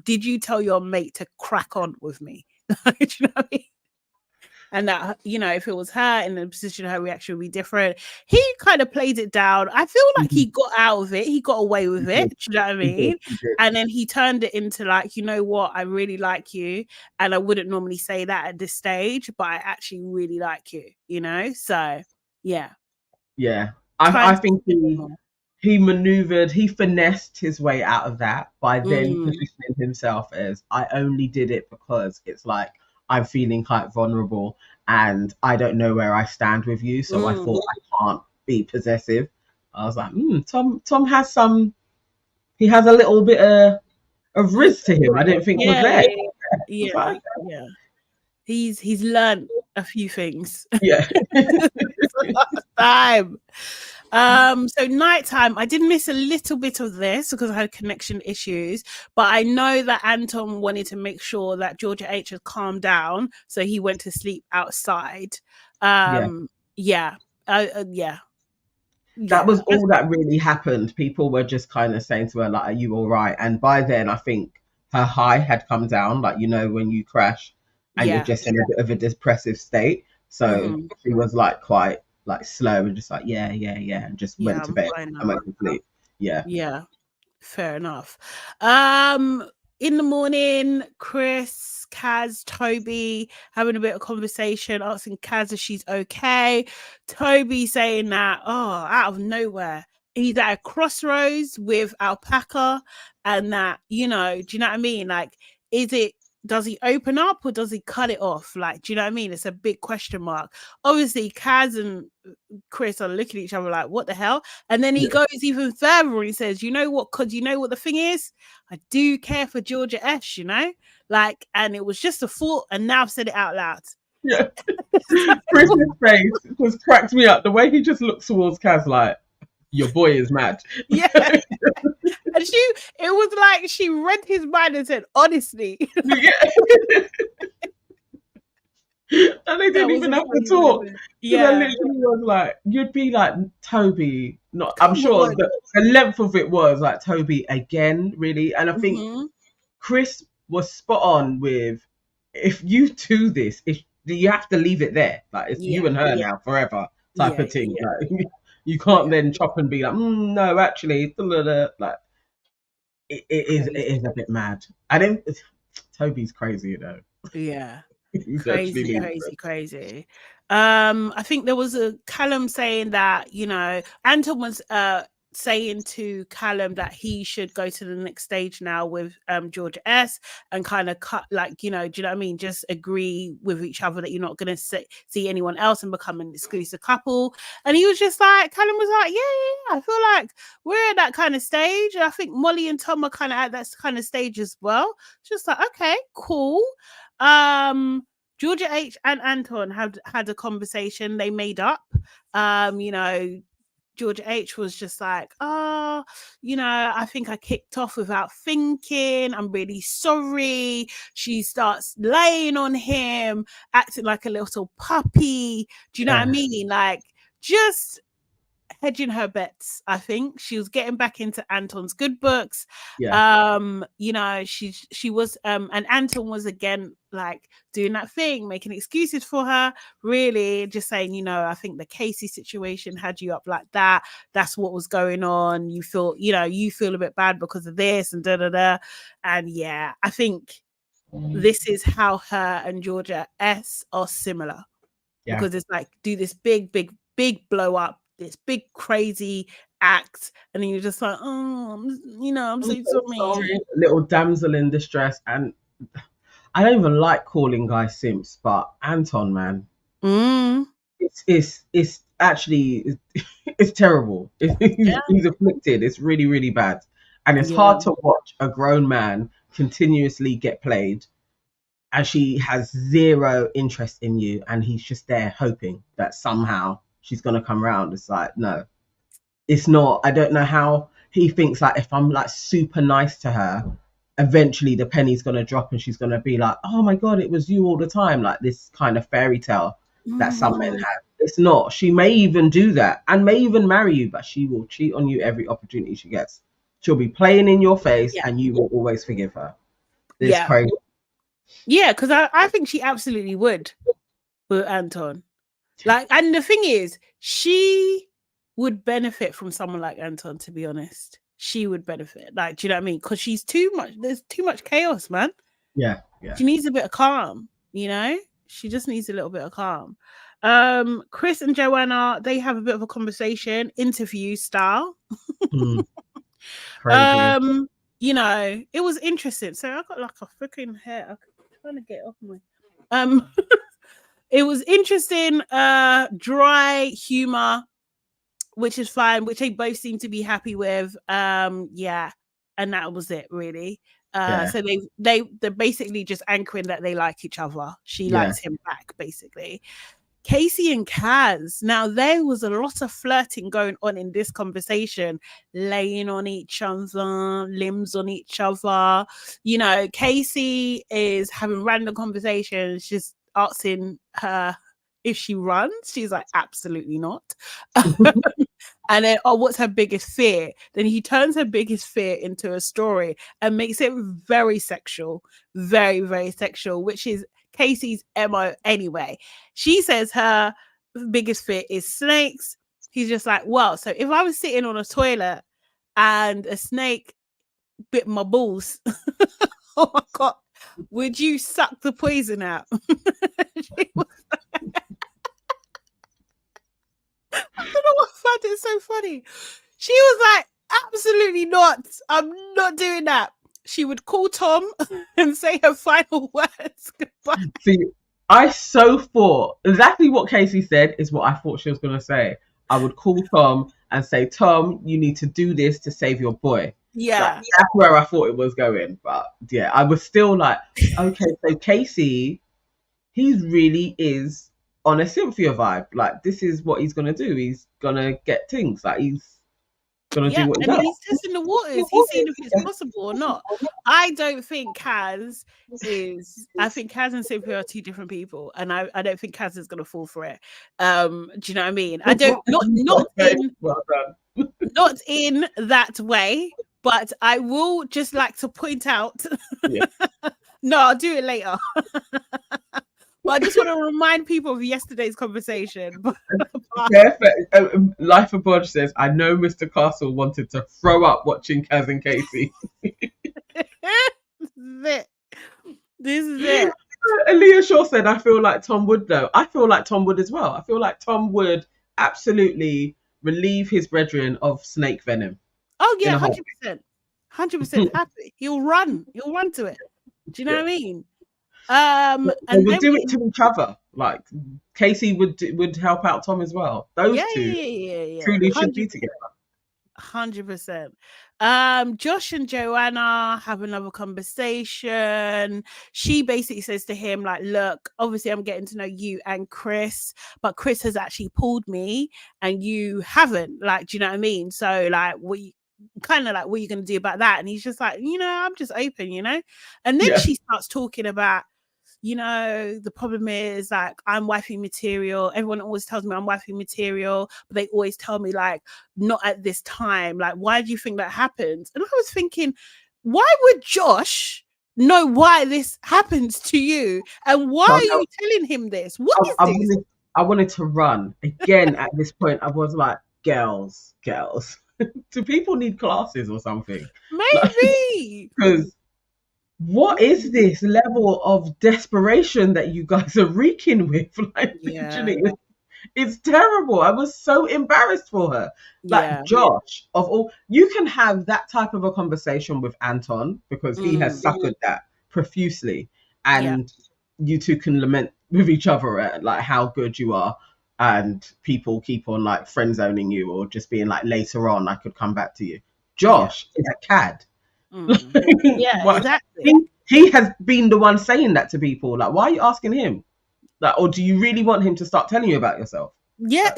did you tell your mate to crack on with me? Do you know what I mean? And that, you know, if it was her in the position, her reaction would be different. He kind of played it down. I feel like he got out of it. He got away with it. Do you know what I mean? He did. And then he turned it into like, you know what? I really like you. And I wouldn't normally say that at this stage, but I actually really like you, you know? So, yeah. Yeah. I think he maneuvered, he finessed his way out of that by then positioning himself as, I only did it because it's like, I'm feeling quite vulnerable and I don't know where I stand with you. So I thought I can't be possessive. I was like, Tom has he has a little bit of risk to him. I didn't think was there. Yeah. He's learned a few things. Yeah. Last time. So nighttime, I did miss a little bit of this because I had connection issues, but I know that Anton wanted to make sure that Georgia H had calmed down, so he went to sleep outside. That was all that really happened. People were just kind of saying to her like, are you all right? And by then I think her high had come down, like, you know, when you crash and you're just in a bit of a depressive state. So she was like quite like slow and just like and just went to bed and went to sleep. Yeah, fair enough. In the morning, Chris, Kaz, Toby having a bit of conversation, asking Kaz if she's okay. Toby saying that, out of nowhere, he's at a crossroads with Alpaca, and that, you know, do you know what I mean? Like, does he open up or does he cut it off? Like, do you know what I mean? It's a big question mark. Obviously, Kaz and Chris are looking at each other like, what the hell? And then he goes even further and he says, you know what? Because you know what the thing is? I do care for Georgia S, you know? Like, and it was just a thought, and now I've said it out loud. Yeah. Chris's face just cracked me up. The way he just looks towards Kaz like, your boy is mad. Yeah. And it was like she read his mind and said, honestly. Yeah. And they didn't even have to talk. Yeah. I literally was like, you'd be like, Toby, I'm sure the length of it was like, Toby again, really. And I think Chris was spot on with, if you do this, you have to leave it there. Like, it's you and her now forever type of thing. Like, you can't then chop and be like, no, actually, like, it is a bit mad. Toby's crazy, you know. Yeah. Crazy. I think there was a Callum saying that, you know, Anton was saying to Callum that he should go to the next stage now with Georgia S and kind of cut, like, you know, do you know what I mean? Just agree with each other that you're not going to see anyone else and become an exclusive couple. And he was just like, Callum was like, yeah, I feel like we're at that kind of stage. And I think Molly and Tom are kind of at that kind of stage as well. Just like, okay, cool. Georgia H and Anton had a conversation. They made up. You know, Georgia H was just like, oh, I think I kicked off without thinking. I'm really sorry. She starts laying on him, acting like a little puppy. Do you know what I mean? Like, just hedging her bets. I think she was getting back into Anton's good books. She was and Anton was again like doing that thing, making excuses for her, really just saying, I think the Casey situation had you up like that. That's what was going on. You feel a bit bad because of this and da. And yeah, I think this is how her and Georgia S are similar. Because it's like, do this big blow up, this big crazy act, and then you're just like, oh, I'm so sorry. Little damsel in distress. And I don't even like calling guys simps, but Anton, man, it's actually it's terrible. He's afflicted. It's really, really bad, and it's hard to watch a grown man continuously get played, and she has zero interest in you, and he's just there hoping that somehow she's going to come around. It's like, no, it's not. I don't know how he thinks like if I'm like super nice to her, eventually the penny's going to drop and she's going to be like, oh my God, it was you all the time. Like this kind of fairy tale that some men have. It's not. She may even do that and may even marry you, but she will cheat on you every opportunity she gets. She'll be playing in your face and you will always forgive her. It's crazy. Yeah, because I think she absolutely would with Anton. Like, and the thing is, she would benefit from someone like Anton, to be honest. She would benefit. Like, do you know what I mean? Because she's there's too much chaos, man. Yeah. She needs a bit of calm, She just needs a little bit of calm. Chris and Joanna, they have a bit of a conversation, interview style. Crazy. It was interesting. So I got like a freaking hair. I'm trying to get off my it was interesting, dry humor, which is fine, which they both seem to be happy with. And that was it, really. So they're basically just anchoring that they like each other. She likes him back, basically. Casey and Kaz. Now, there was a lot of flirting going on in this conversation, laying on each other, limbs on each other. Casey is having random conversations, just asking her if she runs. She's like, absolutely not. And then, what's her biggest fear? Then he turns her biggest fear into a story and makes it very sexual, very, very sexual, which is Casey's MO anyway. She says her biggest fear is snakes. He's just like, well, so if I was sitting on a toilet and a snake bit my balls, oh my God, would you suck the poison out? I don't know what I found it so funny. She was like, absolutely not. I'm not doing that. She would call Tom and say her final words. Goodbye. See, I so thought exactly what Casey said is what I thought she was going to say. I would call Tom and say, Tom, you need to do this to save your boy. Yeah. Like, that's where I thought it was going. But yeah, I was still like, okay, so Casey, he really is on a Cynthia vibe. Like, this is what he's going to do. He's going to get things. Like, he's going to do what he does. He's testing the waters. He's seeing if it's possible or not. I don't think Kaz is... I think Kaz and Cynthia are two different people. And I don't think Kaz is going to fall for it. Do you know what I mean? I don't... Not in that way. But I will just like to point out... No, I'll do it later. But I just want to remind people of yesterday's conversation. Life of Bodge says, I know Mr. Castle wanted to throw up watching Kaz and Casey. This is it. Aaliyah Shaw said, I feel like Tom would, though. I feel like Tom would as well. I feel like Tom would absolutely relieve his brethren of snake venom. Oh, yeah, 100%. 100% happy. He'll run to it. Do you know what I mean? And they would do it to each other. Like Casey would help out Tom as well. Those two truly should be together. 100%. Josh and Joanna have another conversation. She basically says to him, like, look, obviously I'm getting to know you and Chris, but Chris has actually pulled me and you haven't. Like, do you know what I mean? So, like, what are you going to do about that? And he's just like, I'm just open, And then she starts talking about, the problem is, like, I'm wifey material. Everyone always tells me I'm wifey material, but they always tell me, like, not at this time. Like, why do you think that happens? And I was thinking, why would Josh know why this happens to you? And why are you telling him this? What is this? I wanted to run. Again, at this point, I was like, girls. Do people need classes or something? Maybe. Because what is this level of desperation that you guys are reeking with? Like, literally, it's terrible. I was so embarrassed for her. Like, Josh, of all, you can have that type of a conversation with Anton because he has suffered that profusely, and you two can lament with each other at like how good you are, and people keep on like friend zoning you or just being like, later on I could come back to you. Josh is a cad. Exactly. He has been the one saying that to people. Like, why are you asking him? Like, or do you really want him to start telling you about yourself? Yeah,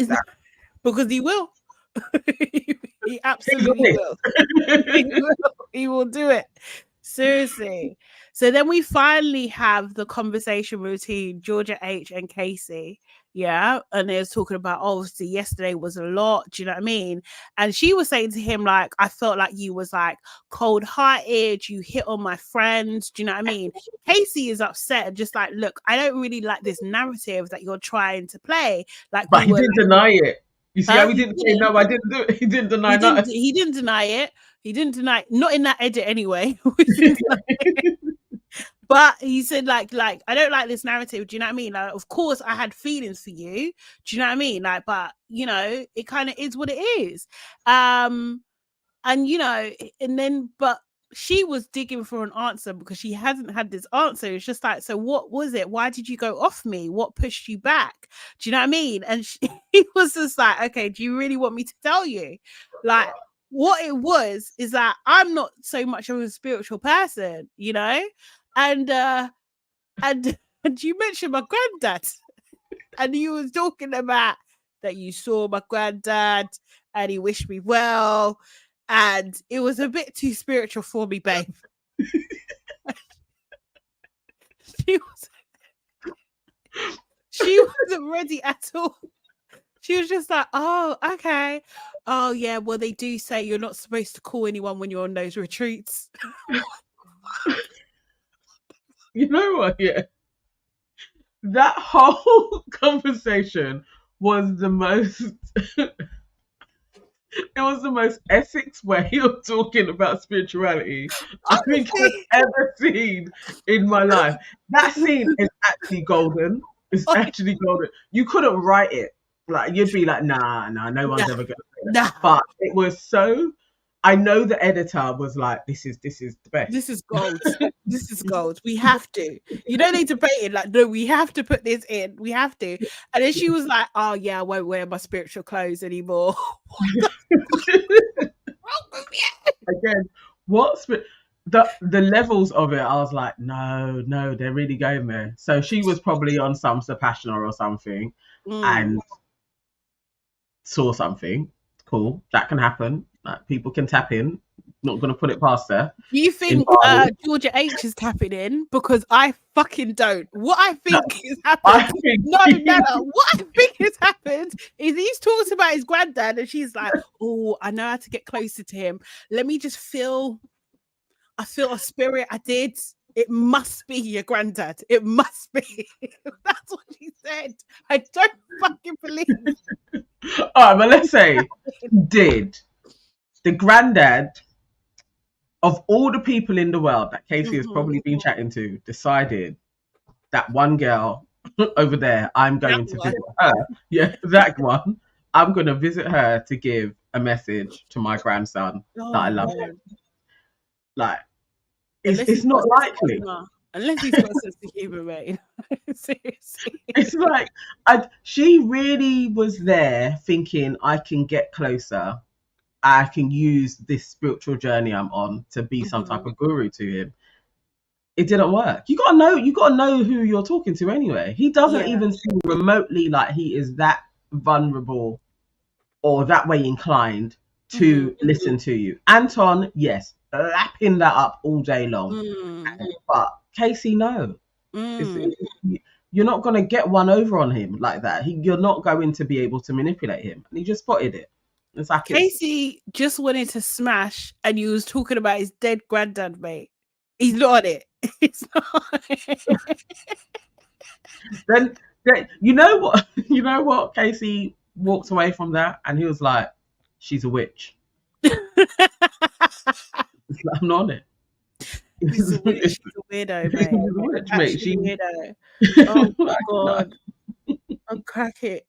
because he will. He absolutely will. He will do it. Seriously. So then we finally have the conversation routine, Georgia H and Casey. Yeah. And they was talking about, obviously, yesterday was a lot. Do you know what I mean? And she was saying to him, like, I felt like you was like cold-hearted. You hit on my friends. Do you know what I mean? Casey is upset and just like, look, I don't really like this narrative that you're trying to play. Like, but he didn't deny it. You see how he didn't say, no, I didn't do it. He didn't deny that. He didn't deny it. He didn't deny, not in that edit anyway. But he said, like, I don't like this narrative. Do you know what I mean? Like, of course, I had feelings for you. Do you know what I mean? Like, but, it kind of is what it is. And, and then, but she was digging for an answer because she hasn't had this answer. It's just like, so what was it? Why did you go off me? What pushed you back? Do you know what I mean? And he was just like, okay, do you really want me to tell you? Like, what it was is that I'm not so much of a spiritual person, and you mentioned my granddad, and you was talking about that you saw my granddad and he wished me well, and it was a bit too spiritual for me, babe. She wasn't ready at all. She was just like, oh, okay. Oh, yeah, well, they do say you're not supposed to call anyone when you're on those retreats. You know what? Yeah. That whole conversation was the most... It was the most Essex way of talking about spirituality I think I've ever seen in my life. That scene is actually golden. It's actually golden. You couldn't write it. Like, you'd be like, nah, no one's ever going to say that. But it was so... I know the editor was like, this is the best. This is gold. This is gold. We have to. You know, they debated, like, no, we have to put this in. We have to. And then she was like, oh, yeah, I won't wear my spiritual clothes anymore. Again, the levels of it, I was like, no, they're really going there. So she was probably on some Sapashna or something and saw something. Cool. That can happen. People can tap in. Not going to put it past her. Do you think Georgia H is tapping in? Because I fucking don't. What I think is happened. What I think has happened is he's talking about his granddad and she's like, oh, I know how to get closer to him. Let me just feel a spirit. I did. It must be your granddad. It must be. That's what she said. I don't fucking believe it. All right, but let's say did. The granddad of all the people in the world that Casey has probably been chatting to decided that one girl over there, I'm going to visit her. Yeah, that one. I'm going to visit her to give a message to my grandson that I love him. Like, it's not likely. Unless he's got a sense of humor, mate. Seriously. It's like, she really was there thinking I can get closer I can use this spiritual journey I'm on to be some type of guru to him. It didn't work. You gotta know who you're talking to anyway. He doesn't even seem remotely like he is that vulnerable or that way inclined to listen to you. Anton, yes, lapping that up all day long. But Casey, no. You're not going to get one over on him like that. You're not going to be able to manipulate him. And he just spotted it. It's like Casey just wanted to smash, and you was talking about his dead granddad, mate. He's not on it. He's not. then you know what? Casey walked away from that, and he was like, "She's a witch." It's like, I'm not on it. She's a weirdo, mate. She's a witch, mate. She's a weirdo. Oh my god. I'm cracking.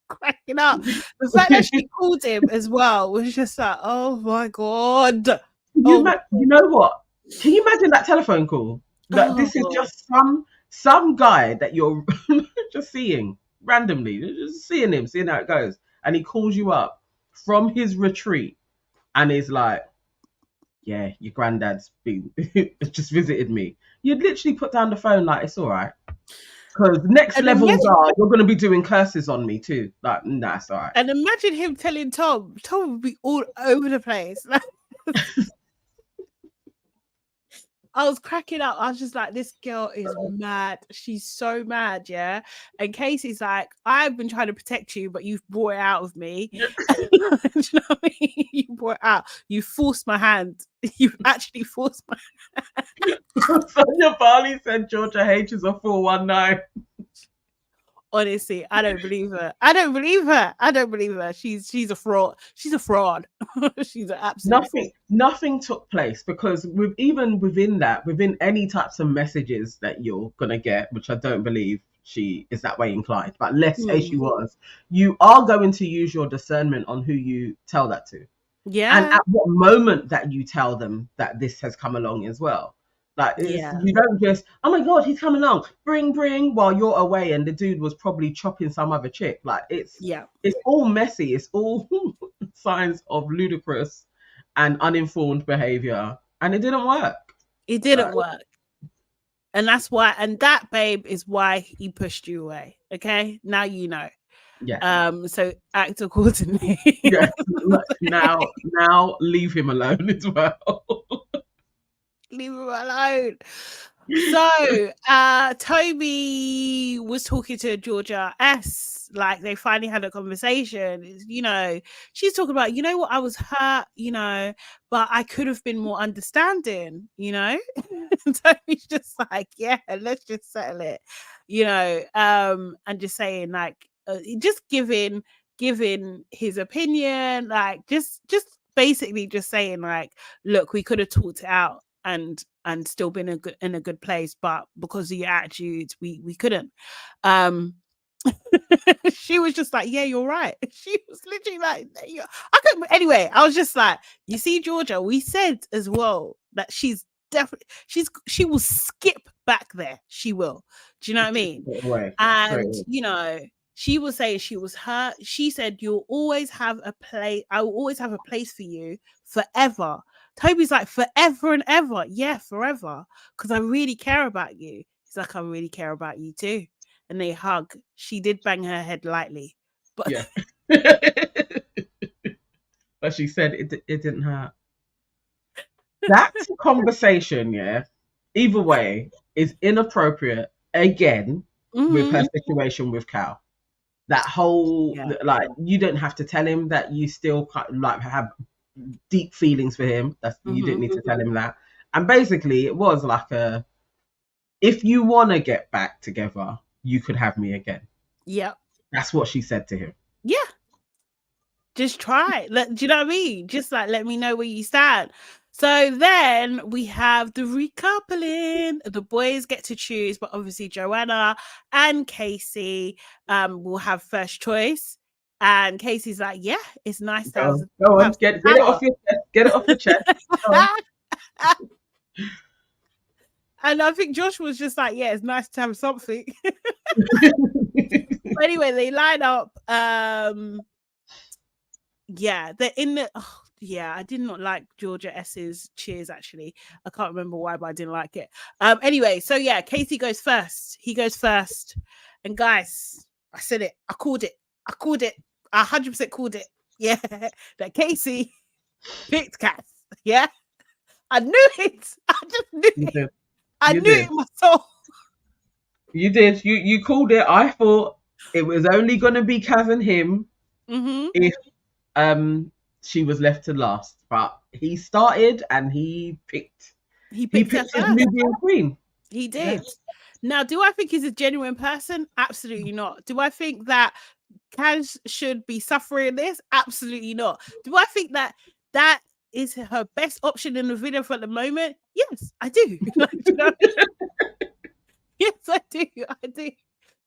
Cracking up. The fact that she called him as well was just like, oh my god. You know what? Can you imagine that telephone call? That this is just some guy that you're just seeing randomly, just seeing how it goes, and he calls you up from his retreat and is like, yeah, your granddad's just visited me. You'd literally put down the phone like, it's all right. Because next levels you're going to be doing curses on me too. Like, nah, it's all right. And imagine him telling Tom would be all over the place. I was cracking up. I was just like, this girl is mad. She's so mad, yeah? And Casey's like, I've been trying to protect you, but you've brought it out of me. Do you know what I mean? You brought it out. You forced my hand. You actually forced my hand. Sonia Barley said Georgia H is a 419. Honestly, I don't believe her. I don't believe her. She's a fraud. She's a fraud. She's an absolute nothing took place, because within any types of messages that you're gonna get, which I don't believe she is that way inclined, but let's say she was, you are going to use your discernment on who you tell that to. Yeah. And at what moment that you tell them that this has come along as well. Like, you don't just, oh my god, he's coming along, bring, while you're away, and the dude was probably chopping some other chick. Like, it's all messy. It's all signs of ludicrous and uninformed behavior, and it didn't work. It didn't work, and that's why. And that, babe, is why he pushed you away. Okay, now you know. Yeah. So act accordingly. Yeah. Now leave him alone as well. Leave him alone. So Toby was talking to Georgia S. Like, they finally had a conversation. You know, she's talking about, you know what, I was hurt, you know, but I could have been more understanding, you know. Toby's just like, yeah, let's just settle it, you know, and just saying, like, just giving his opinion, like just basically just saying, like, look, we could have talked it out and still been in a good place, but because of your attitudes, we couldn't. She was just like, yeah, you're right. She was literally like, I couldn't. Anyway, I was just like, you see, Georgia, we said as well that she's definitely, she will skip back there. She will. Do you know what I mean? And you know, she was saying she was hurt. She said, you'll always have a place. I will always have a place for you forever. Toby's like, forever and ever. Yeah, forever. Because I really care about you. He's like, I really care about you too. And they hug. She did bang her head lightly. But yeah. But she said it didn't hurt. That conversation, yeah, either way, is inappropriate again with her situation with Cal. That whole, like, you don't have to tell him that you still like have deep feelings for him. You didn't need to tell him that. And basically it was like if you want to get back together, you could have me again. Yeah, that's what she said to him. Yeah, just try. Do you know what I mean? Just like, let me know where you stand. So then we have the recoupling. The boys get to choose, but obviously Joanna and Casey will have first choice. And Casey's like, yeah, it's nice to have. Go on, get it off your chest. Get it off the chest. And I think Josh was just like, yeah, it's nice to have something. Anyway, they line up. Yeah, they're in the. Oh, yeah, I did not like Georgia S's cheers. Actually, I can't remember why, but I didn't like it. Anyway, so yeah, Casey goes first. He goes first, and guys, I said it. I called it. I called it. I 100% called it. Yeah, that Casey picked Cass. Yeah, I knew it. I just knew You it. did. I You knew it did. in my soul. You did. You called it. I thought it was only going to be Kaz and him if she was left to last, but he started and he picked He picked her his first. Nubian queen. He did. Yeah. Now, do I think he's a genuine person? Absolutely not. Do I think that Kaz should be suffering this? Absolutely not. Do I think that that is her best option in the video for the moment? Yes, I do. Like, you know? Yes, I do. I do.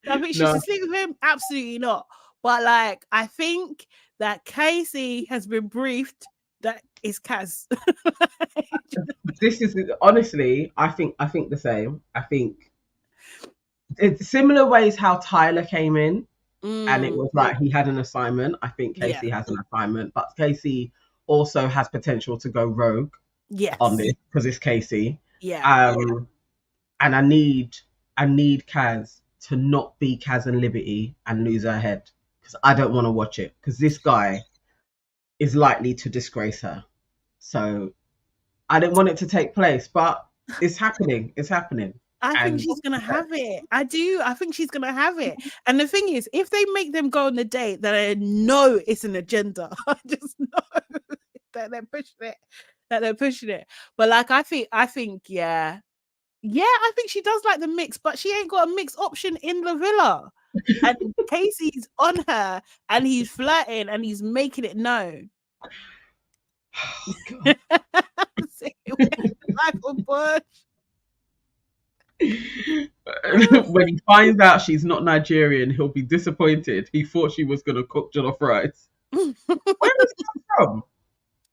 I think she should sleep with him? Absolutely not. But like, I think that Casey has been briefed that is Kaz. This is honestly, I think the same. I think it's similar ways how Tyler came in and it was like he had an assignment. I think Casey has an assignment, but Casey also has potential to go rogue on this because it's Casey. Yeah. And I need Kaz to not be Kaz and Liberty and lose her head because I don't want to watch it because this guy is likely to disgrace her. So I didn't want it to take place, but it's happening. It's happening. I think she's going to have it. I do. I think she's going to have it. And the thing is, if they make them go on the date, that I know it's an agenda. I just know that they're pushing it. But like, I think, yeah, I think she does like the mix, but she ain't got a mix option in the villa. And Casey's on her and he's flirting and he's making it known. Oh, God. When he finds out she's not Nigerian, he'll be disappointed. He thought she was going to cook jollof rice. Where is that from?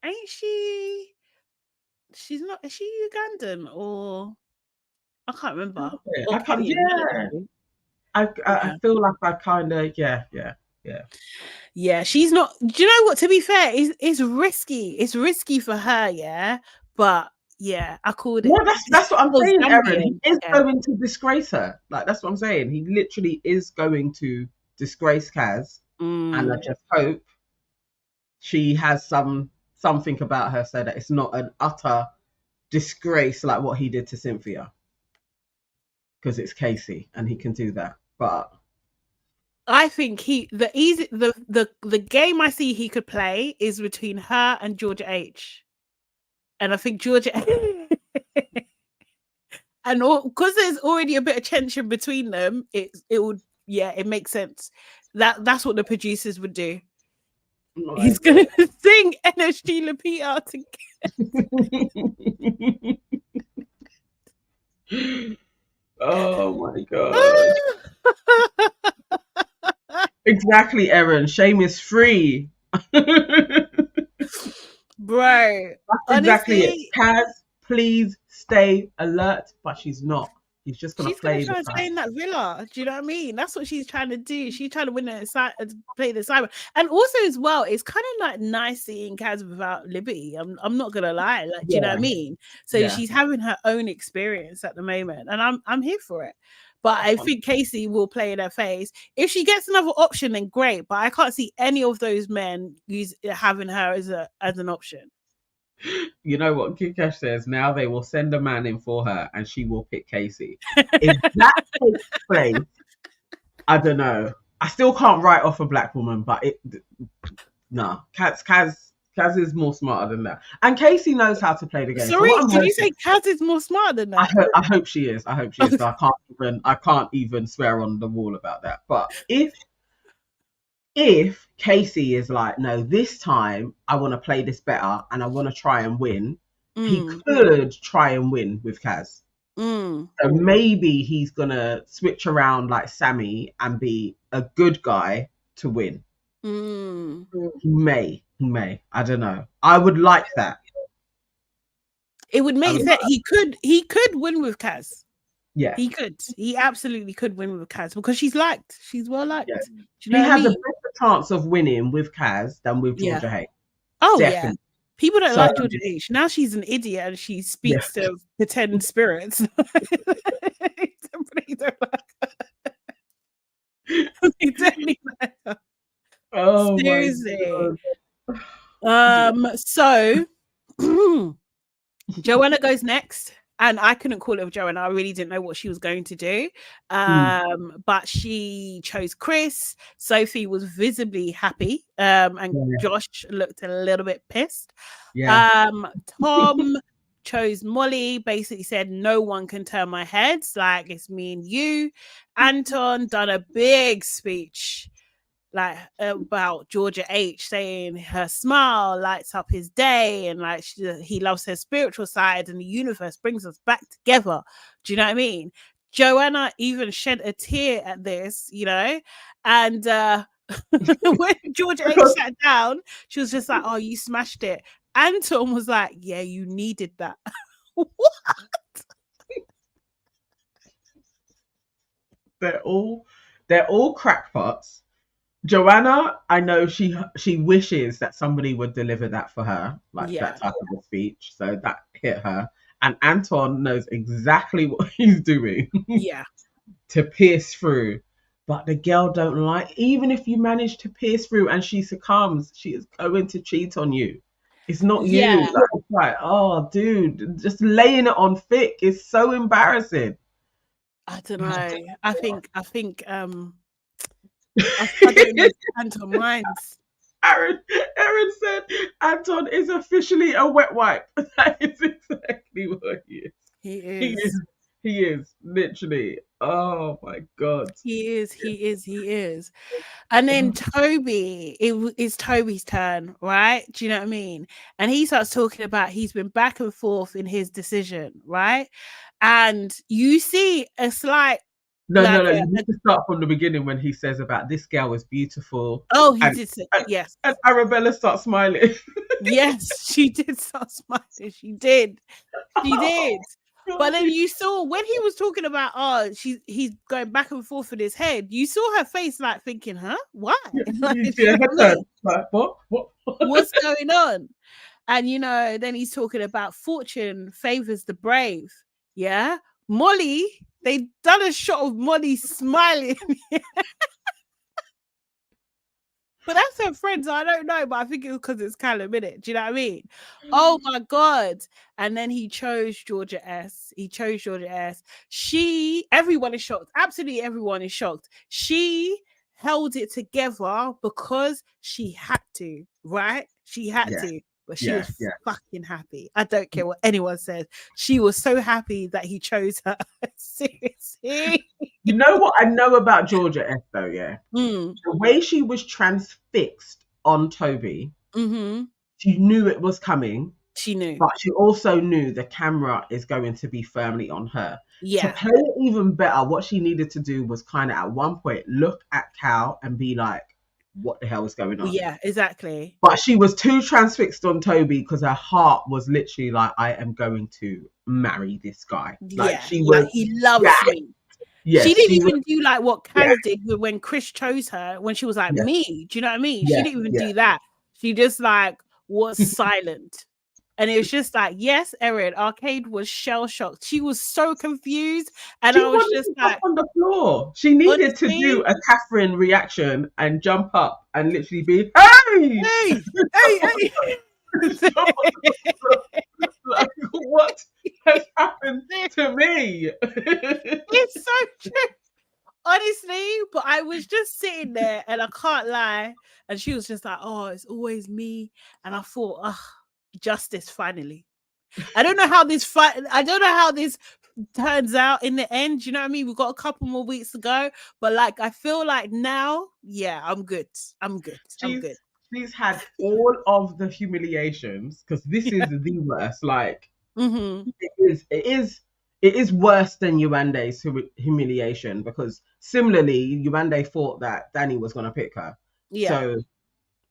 Ain't she? She's not. Is she Ugandan or? I can't remember. I can't. Yeah. I feel like I kind of yeah. Yeah, she's not. Do you know what? To be fair, it's risky. It's risky for her. Yeah, but yeah, I called it. No, that's what I'm saying, Erin. He is going to disgrace her. Like that's what I'm saying. He literally is going to disgrace Kaz, and I just hope she has something about her so that it's not an utter disgrace like what he did to Cynthia. Because it's Casey and he can do that. But I think the game I see he could play is between her and Georgia H. And I think Georgia and because there's already a bit of tension between them, it makes sense. That's what the producers would do. Oh, he's gonna sing NSG Lupita together. Oh my God. Exactly, Erin. Shame is free. Bro. That's exactly it. Kaz, please stay alert, but she's not. He's just gonna play to stay in that villa. Do you know what I mean? That's what she's trying to do. She's trying to win it play the cyber. And also as well, it's kind of like nice seeing Kaz without Liberty. I'm not gonna lie. Like, do you know what I mean? So she's having her own experience at the moment, and I'm here for it. But I think Casey will play in her face. If she gets another option, then great. But I can't see any of those men having her as an option. You know what Kikash says? Now they will send a man in for her and she will pick Casey. If that takes place, I don't know. I still can't write off a black woman, but Kaz is more smarter than that. And Casey knows how to play the game. Sorry, did you say Kaz is more smarter than that? I hope she is. So I can't even swear on the wall about that. But if Casey is like, no, this time I want to play this better and I want to try and win, he could try and win with Kaz. So maybe he's going to switch around like Sammy and be a good guy to win. He may. I don't know. I would like that. It would make sense. He could win with Kaz. Yeah, he could. He absolutely could win with Kaz because she's liked. She's well liked. Yeah. Do you know he has a better chance of winning with Kaz than with Georgia H. Oh, Definitely. yeah. People don't like Georgia H. Now she's an idiot and she speaks to pretend spirits. Somebody don't like her. They definitely like her. Oh, seriously. my God. So Joanna goes next. And I couldn't call it with Joanna. I really didn't know what she was going to do. But she chose Chris. Sophie was visibly happy. And Josh looked a little bit pissed. Tom chose Molly, basically said, no one can turn my head. Like, it's me and you. Anton done a big speech like about Georgia H, saying her smile lights up his day, and like he loves her spiritual side, and the universe brings us back together. Do you know what I mean? Joanna even shed a tear at this, you know, and when Georgia H sat down, she was just like, "Oh, you smashed it." Anton was like, "Yeah, you needed that." What? They're all crackpots. Joanna, I know she wishes that somebody would deliver that for her, like that type of a speech. So that hit her. And Anton knows exactly what he's doing. To pierce through. But the girl don't like, even if you manage to pierce through and she succumbs, she is going to cheat on you. It's not you. Like, it's like, oh, dude, just laying it on thick is so embarrassing. I don't know. I think I don't know if Anton minds. Aaron said Anton is officially a wet wipe. That is exactly what he is. He is literally. Oh my God. He is. And then Toby, it's Toby's turn, right? Do you know what I mean? And he starts talking about he's been back and forth in his decision, right? And you see a slight No. You need to start from the beginning when he says about this girl was beautiful. Oh, he did say, yes. And Arabella starts smiling. Yes, she did start smiling. She did. But then you saw when he was talking about, he's going back and forth in his head. You saw her face, like thinking, "Huh? Why? Like, what? What's going on?" And you know, then he's talking about fortune favors the brave. Yeah, Molly. They done a shot of Molly smiling. But that's her friends. I don't know, but I think it's because it's Callum, innit? Do you know what I mean? Oh my God. And then he chose Georgia S. Everyone is shocked. Absolutely everyone is shocked. She held it together because she had to, right? She had to. But she was fucking happy. I don't care what anyone says. She was so happy that he chose her. Seriously. You know what I know about Georgia S though, yeah? The way she was transfixed on Toby, she knew it was coming. She knew. But she also knew the camera is going to be firmly on her. Yeah. To play it even better, what she needed to do was kind of at one point look at Cal and be like, what the hell is going on? Yeah, exactly. But she was too transfixed on Toby because her heart was literally like, I am going to marry this guy. Like she was, he loves me. Yes, she didn't even do like what Kaz did when Chris chose her, when she was like, me. Do you know what I mean? She didn't even do that. She just like was silent. And it was just like, yes, Erin, Arcade was shell shocked. She was so confused. And I was just like on the floor. She needed to do a Catherine reaction and jump up and literally be, hey! Like, what has happened to me? It's so true. Honestly, but I was just sitting there and I can't lie. And she was just like, oh, it's always me. And I thought, justice finally. I don't know how this turns out in the end. You know what I mean? We've got a couple more weeks to go, but like I feel like now, I'm good. She's had all of the humiliations because this is the worst. Like it is worse than Yuande's humiliation because similarly, Yuande thought that Danny was going to pick her. Yeah. So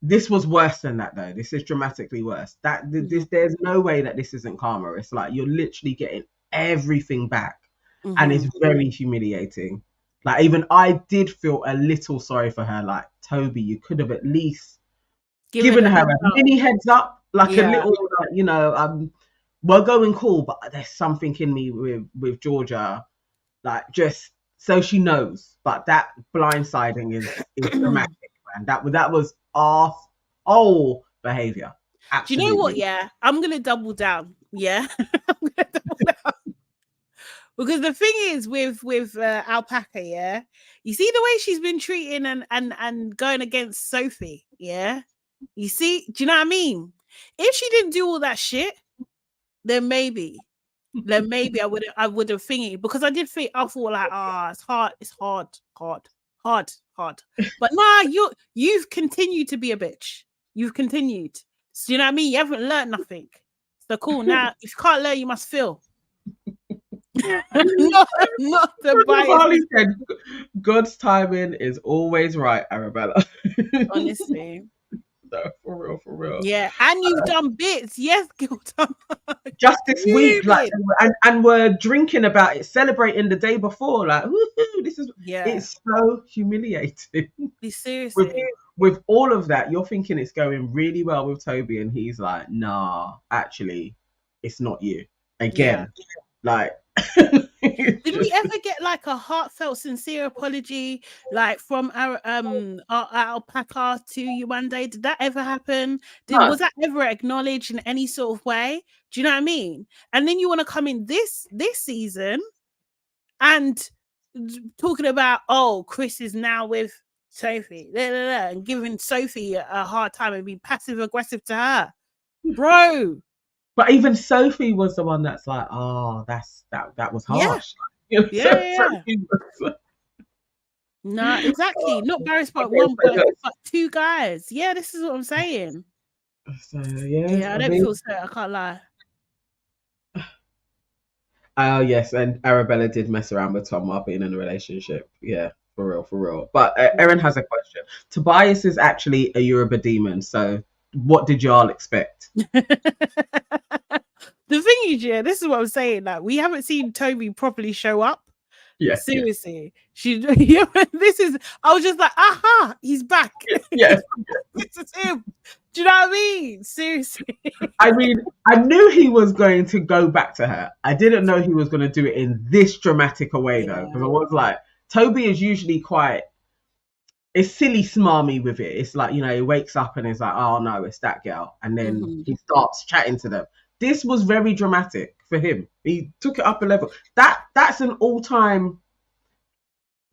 this was worse than that, though. This is dramatically worse. There's no way that this isn't karma. It's like you're literally getting everything back, and it's very humiliating. Like, even I did feel a little sorry for her. Like, Toby, you could have at least given her a mini heads up, like a little, like, you know, we're going cool, but there's something in me with Georgia, like, just so she knows. But that blindsiding is dramatic, man. That was off all behavior. Absolutely. Do you know what? Yeah, I'm gonna double down. Yeah, I'm gonna double down. Because the thing is with Alpaca, yeah, you see the way she's been treating and going against Sophie, yeah. You see, do you know what I mean? If she didn't do all that shit, then maybe I would have thingy, because I did think, I thought like, it's hard. But nah, you've continued to be a bitch. You've continued. So you know what I mean? You haven't learned nothing. So cool. Now, if you can't learn, you must feel. not the bias. Said, God's timing is always right, Arabella. Honestly. No, for real. Yeah, and you've done bits. Yes, just this week, like, and we're drinking about it, celebrating the day before. Like, woohoo, this is, it's so humiliating. Seriously. With all of that, you're thinking it's going really well with Toby, and he's like, nah, actually, it's not you. Again. Like, did we ever get like a heartfelt, sincere apology, like from our Alpaca to Yewande? Did that ever happen? Was that ever acknowledged in any sort of way? Do you know what I mean? And then you want to come in this season and talking about, oh, Chris is now with Sophie, and giving Sophie a hard time and being passive aggressive to her, bro. But even Sophie was the one that's like, oh, that was harsh. Yeah. No, exactly. Not embarrassed by one, but two guys. Yeah, this is what I'm saying. So yeah, I don't feel so. I can't lie. Oh yes, and Arabella did mess around with Tom while being in a relationship. Yeah, for real. But Erin has a question. Tobias is actually a Yoruba demon, so what did y'all expect? The thing is, this is what I'm saying. Like, we haven't seen Toby properly show up. Yeah, seriously. This is. I was just like, aha, he's back. Yeah, this is him. Do you know what I mean? Seriously. I mean, I knew he was going to go back to her. I didn't know he was going to do it in this dramatic a way, though, because I was like, Toby is usually quite. It's silly smarmy with it. It's like, you know, he wakes up and is like, oh no, it's that girl, and then he starts chatting to them. This was very dramatic for him. He took it up a level. That's an all-time.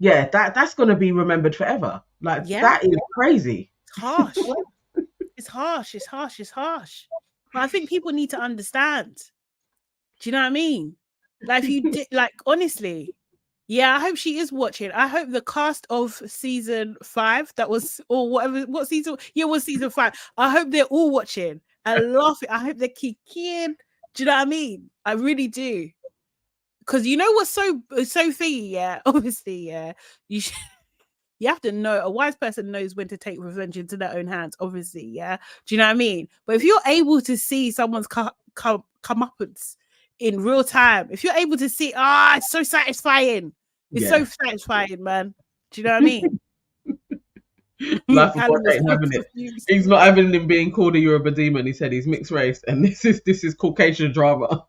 Yeah, that's gonna be remembered forever. Like, that is crazy. It's harsh. It's harsh. But I think people need to understand. Do you know what I mean? Like, if you did, like, honestly, yeah, I hope she is watching. I hope the cast of season 5, that was, or whatever, what season? Yeah, it was season 5. I hope they're all watching and laughing. I hope they're kicking. Do you know what I mean? I really do. Because you know what's so thingy, obviously, you have to know, a wise person knows when to take revenge into their own hands, obviously, do you know what I mean? But if you're able to see someone's comeuppance in real time, if you're able to see, it's so satisfying. It's so satisfying, man. Do you know what I mean? Life of God ain't having it. He's not having him being called a Yoruba demon. He said he's mixed race, and this is Caucasian drama.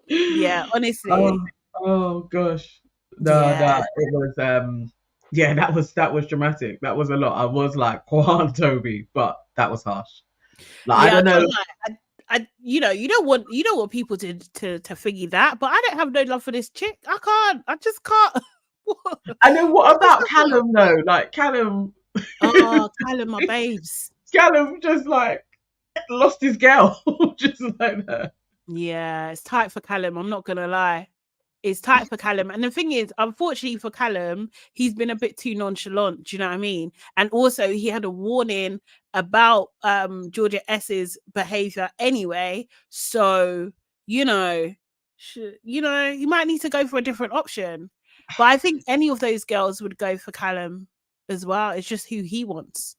Yeah, honestly. Oh gosh, no, it was that was dramatic. That was a lot. I was like, "Quan Toby," but that was harsh. Like, I don't know. You don't want people to figure that, but I don't have no love for this chick. I just can't. I know. What about Callum though? Like, Callum. Oh, Callum, my babes. Callum just like lost his girl, just like that. Yeah, it's tight for Callum. I'm not gonna lie. It's tight for Callum. And the thing is, unfortunately for Callum, he's been a bit too nonchalant. Do you know what I mean? And also, he had a warning about Georgia S's behavior anyway. So, you might need to go for a different option. But I think any of those girls would go for Callum as well. It's just who he wants.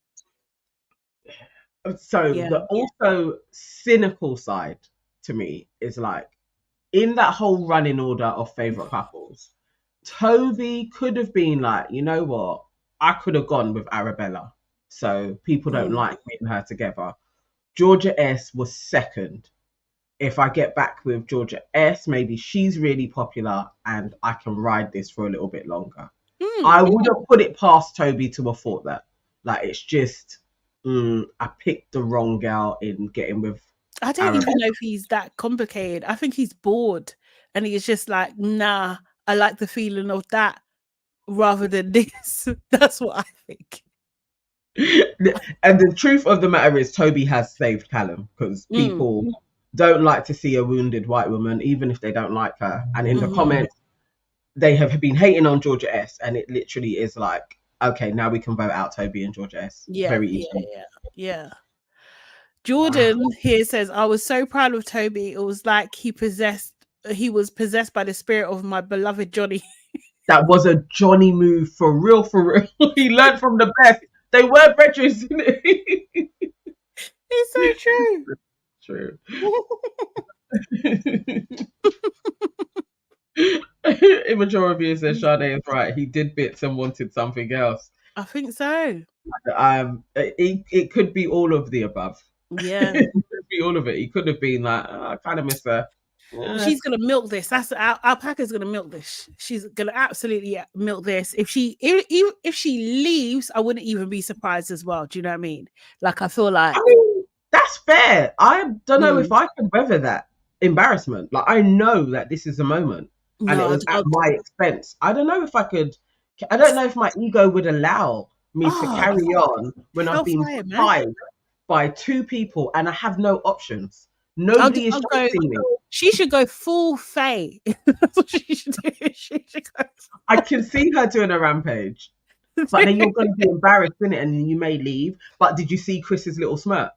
So the also cynical side to me is like, in that whole running order of favorite couples, Toby could have been like, you know what? I could have gone with Arabella. So people don't like me and her together. Georgia S was second. If I get back with Georgia S, maybe she's really popular and I can ride this for a little bit longer. I wouldn't put it past Toby to have thought that. Like, it's just, I picked the wrong girl in getting with I don't even know if he's that complicated. I think he's bored and he's just like, nah, I like the feeling of that rather than this. That's what I think. And the truth of the matter is Toby has saved Callum, because people don't like to see a wounded white woman, even if they don't like her. And in the comments, they have been hating on Georgia S, and it literally is like, okay, now we can vote out Toby and Georgia S. Yeah, very easily. Yeah. Jordan here says, I was so proud of Toby. It was like he was possessed by the spirit of my beloved Johnny. That was a Johnny move for real, for real. He learned from the best. They were brethren, isn't it? It's so true. True. Immature review says Sade is right. He did bits and wanted something else. I think so. It could be all of the above. Yeah. It could be all of it. He could have been like, I kind of miss her. She's gonna milk this. That's Alpaca's gonna milk this. She's gonna absolutely milk this. If she leaves, I wouldn't even be surprised as well. Do you know what I mean? Like, I feel like, I mean, that's fair. I don't know if I could weather that embarrassment. Like, I know that this is a moment, and it was at my expense. I don't know if I could. I don't know if my ego would allow me to carry on when I've been fired by two people and I have no options. Nobody is chasing me. She should go full Faye. That's what she should do. She should go. I can see her doing a rampage, but then you're going to be embarrassed, innit? And then you may leave. But did you see Chris's little smirk?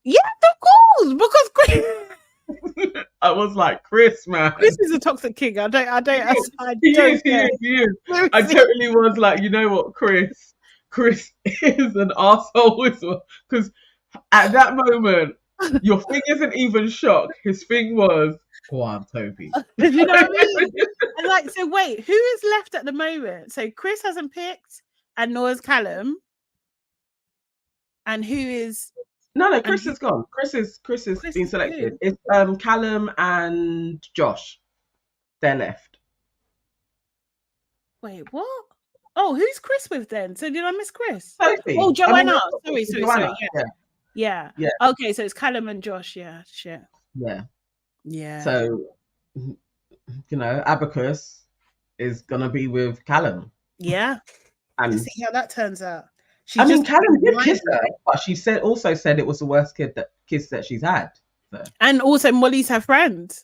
Yeah, of course, because Chris. I was like, Chris, man. Chris is a toxic king. I don't. He is. I totally was like, you know what, Chris is an arsehole as well. Because at that moment, your thing isn't even shock. His thing was, go on, Toby. You know what I mean? And like, so wait, who is left at the moment? So Chris hasn't picked, and Noah's Callum. And who is? No, Chris is gone. Chris is been selected. It's Callum and Josh. They're left. Wait, what? Oh, who's Chris with then? So did I miss Chris? Sophie. Oh, Joanna. Sorry. Yeah. Yeah. Okay, so it's Callum and Josh. Yeah, shit. Yeah. So, you know, Abacus is gonna be with Callum. Yeah. And let's see how that turns out. Callum did kiss her, but she also said it was the worst kiss that she's had. So. And also, Molly's her friend.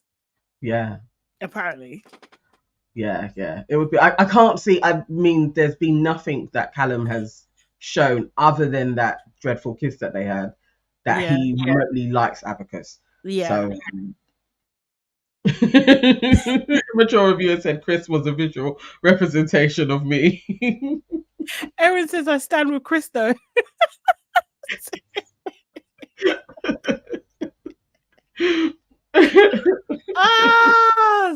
Yeah. Apparently. Yeah. It would be. I can't see. I mean, there's been nothing that Callum has shown other than that dreadful kiss that they had that he remotely likes Abacus. Yeah. So. Mature reviewer said Chris was a visual representation of me. Erin says I stand with Chris though.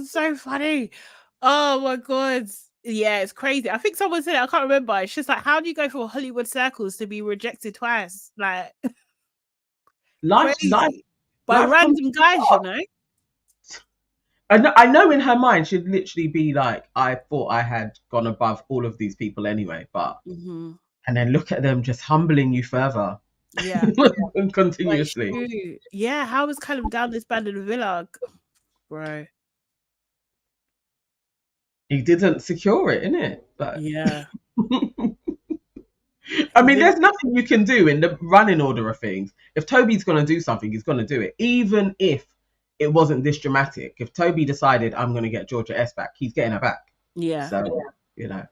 So funny. Oh my god. Yeah, it's crazy. I think someone said it, I can't remember. It's just like, how do you go for Hollywood circles to be rejected twice? Like, life by random guys, you know? I know in her mind she'd literally be like, I thought I had gone above all of these people anyway, but and then look at them just humbling you further. Yeah. Continuously. Like, yeah, how was Callum down this band in the villa? Bro. He didn't secure it, innit? But yeah. I mean, there's nothing you can do in the running order of things. If Toby's going to do something, he's going to do it. Even if it wasn't this dramatic. If Toby decided, I'm going to get Georgia S back, he's getting her back. Yeah. So, you know.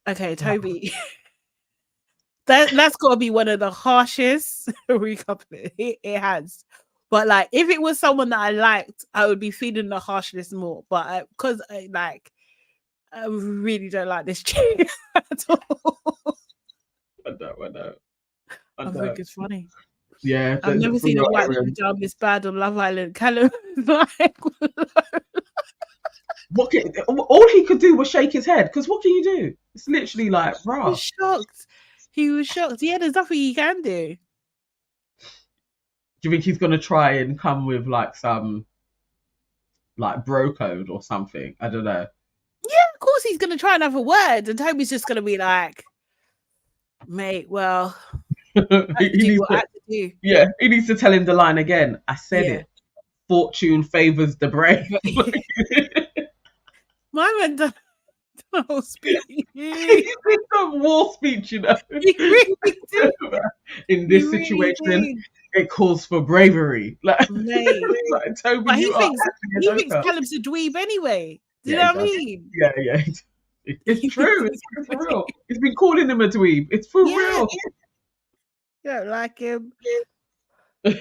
Okay, Toby. That's got to be one of the harshest recoupling it has. But like, if it was someone that I liked, I would be feeling the harshness more. But because I really don't like this chick at all. I know. I think it's funny. Yeah. I've never seen a white woman down this bad on Love Island. Callum like, all he could do was shake his head, because what can you do? It's literally like, he rah. was shocked. He was shocked. Yeah, there's nothing he can do. Do you think he's gonna try and come with like some like bro code or something? I don't know. Yeah, of course he's gonna try and have a word, and Toby's just gonna be like, mate, well, he needs to do. Yeah, he needs to tell him the line again. I said it. Fortune favors the brave. My man done the whole speech. He did a war speech, you know. He really did. In this situation, it calls for bravery. Like, mate. Like Toby, but he thinks Caleb's a dweeb anyway. Do you know what I mean? Yeah. It's true. It's for real. He's been calling him a dweeb. It's for real. You don't like him. Oh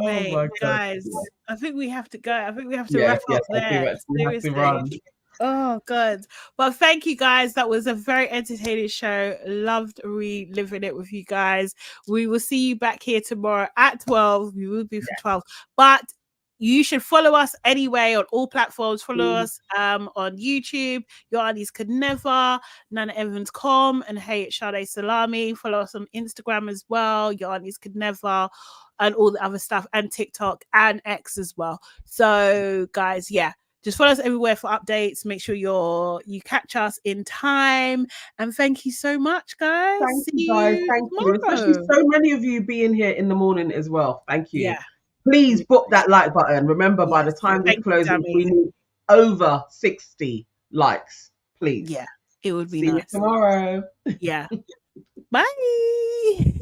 my guys, I think we have to go. I think we have to wrap up there. Seriously. Oh god. But thank you guys. That was a very entertaining show. Loved reliving it with you guys. We will see you back here tomorrow at 12. We will be for 12. But you should follow us anyway on all platforms. Follow us on YouTube, Your Aunties Could Never, Nana Evans Com, and Hey it's Sade Salami. Follow us on Instagram as well, Your Aunties Could Never, and all the other stuff, and TikTok and X as well. So guys, just follow us everywhere for updates. Make sure you catch us in time. And thank you so much, guys. Thank you, guys. Thank you. Especially so many of you being here in the morning as well. Thank you. Yeah. Please put that like button. Remember, by the time we close, we need over 60 likes. Please. Yeah, it would be nice. See you tomorrow. Yeah. Bye.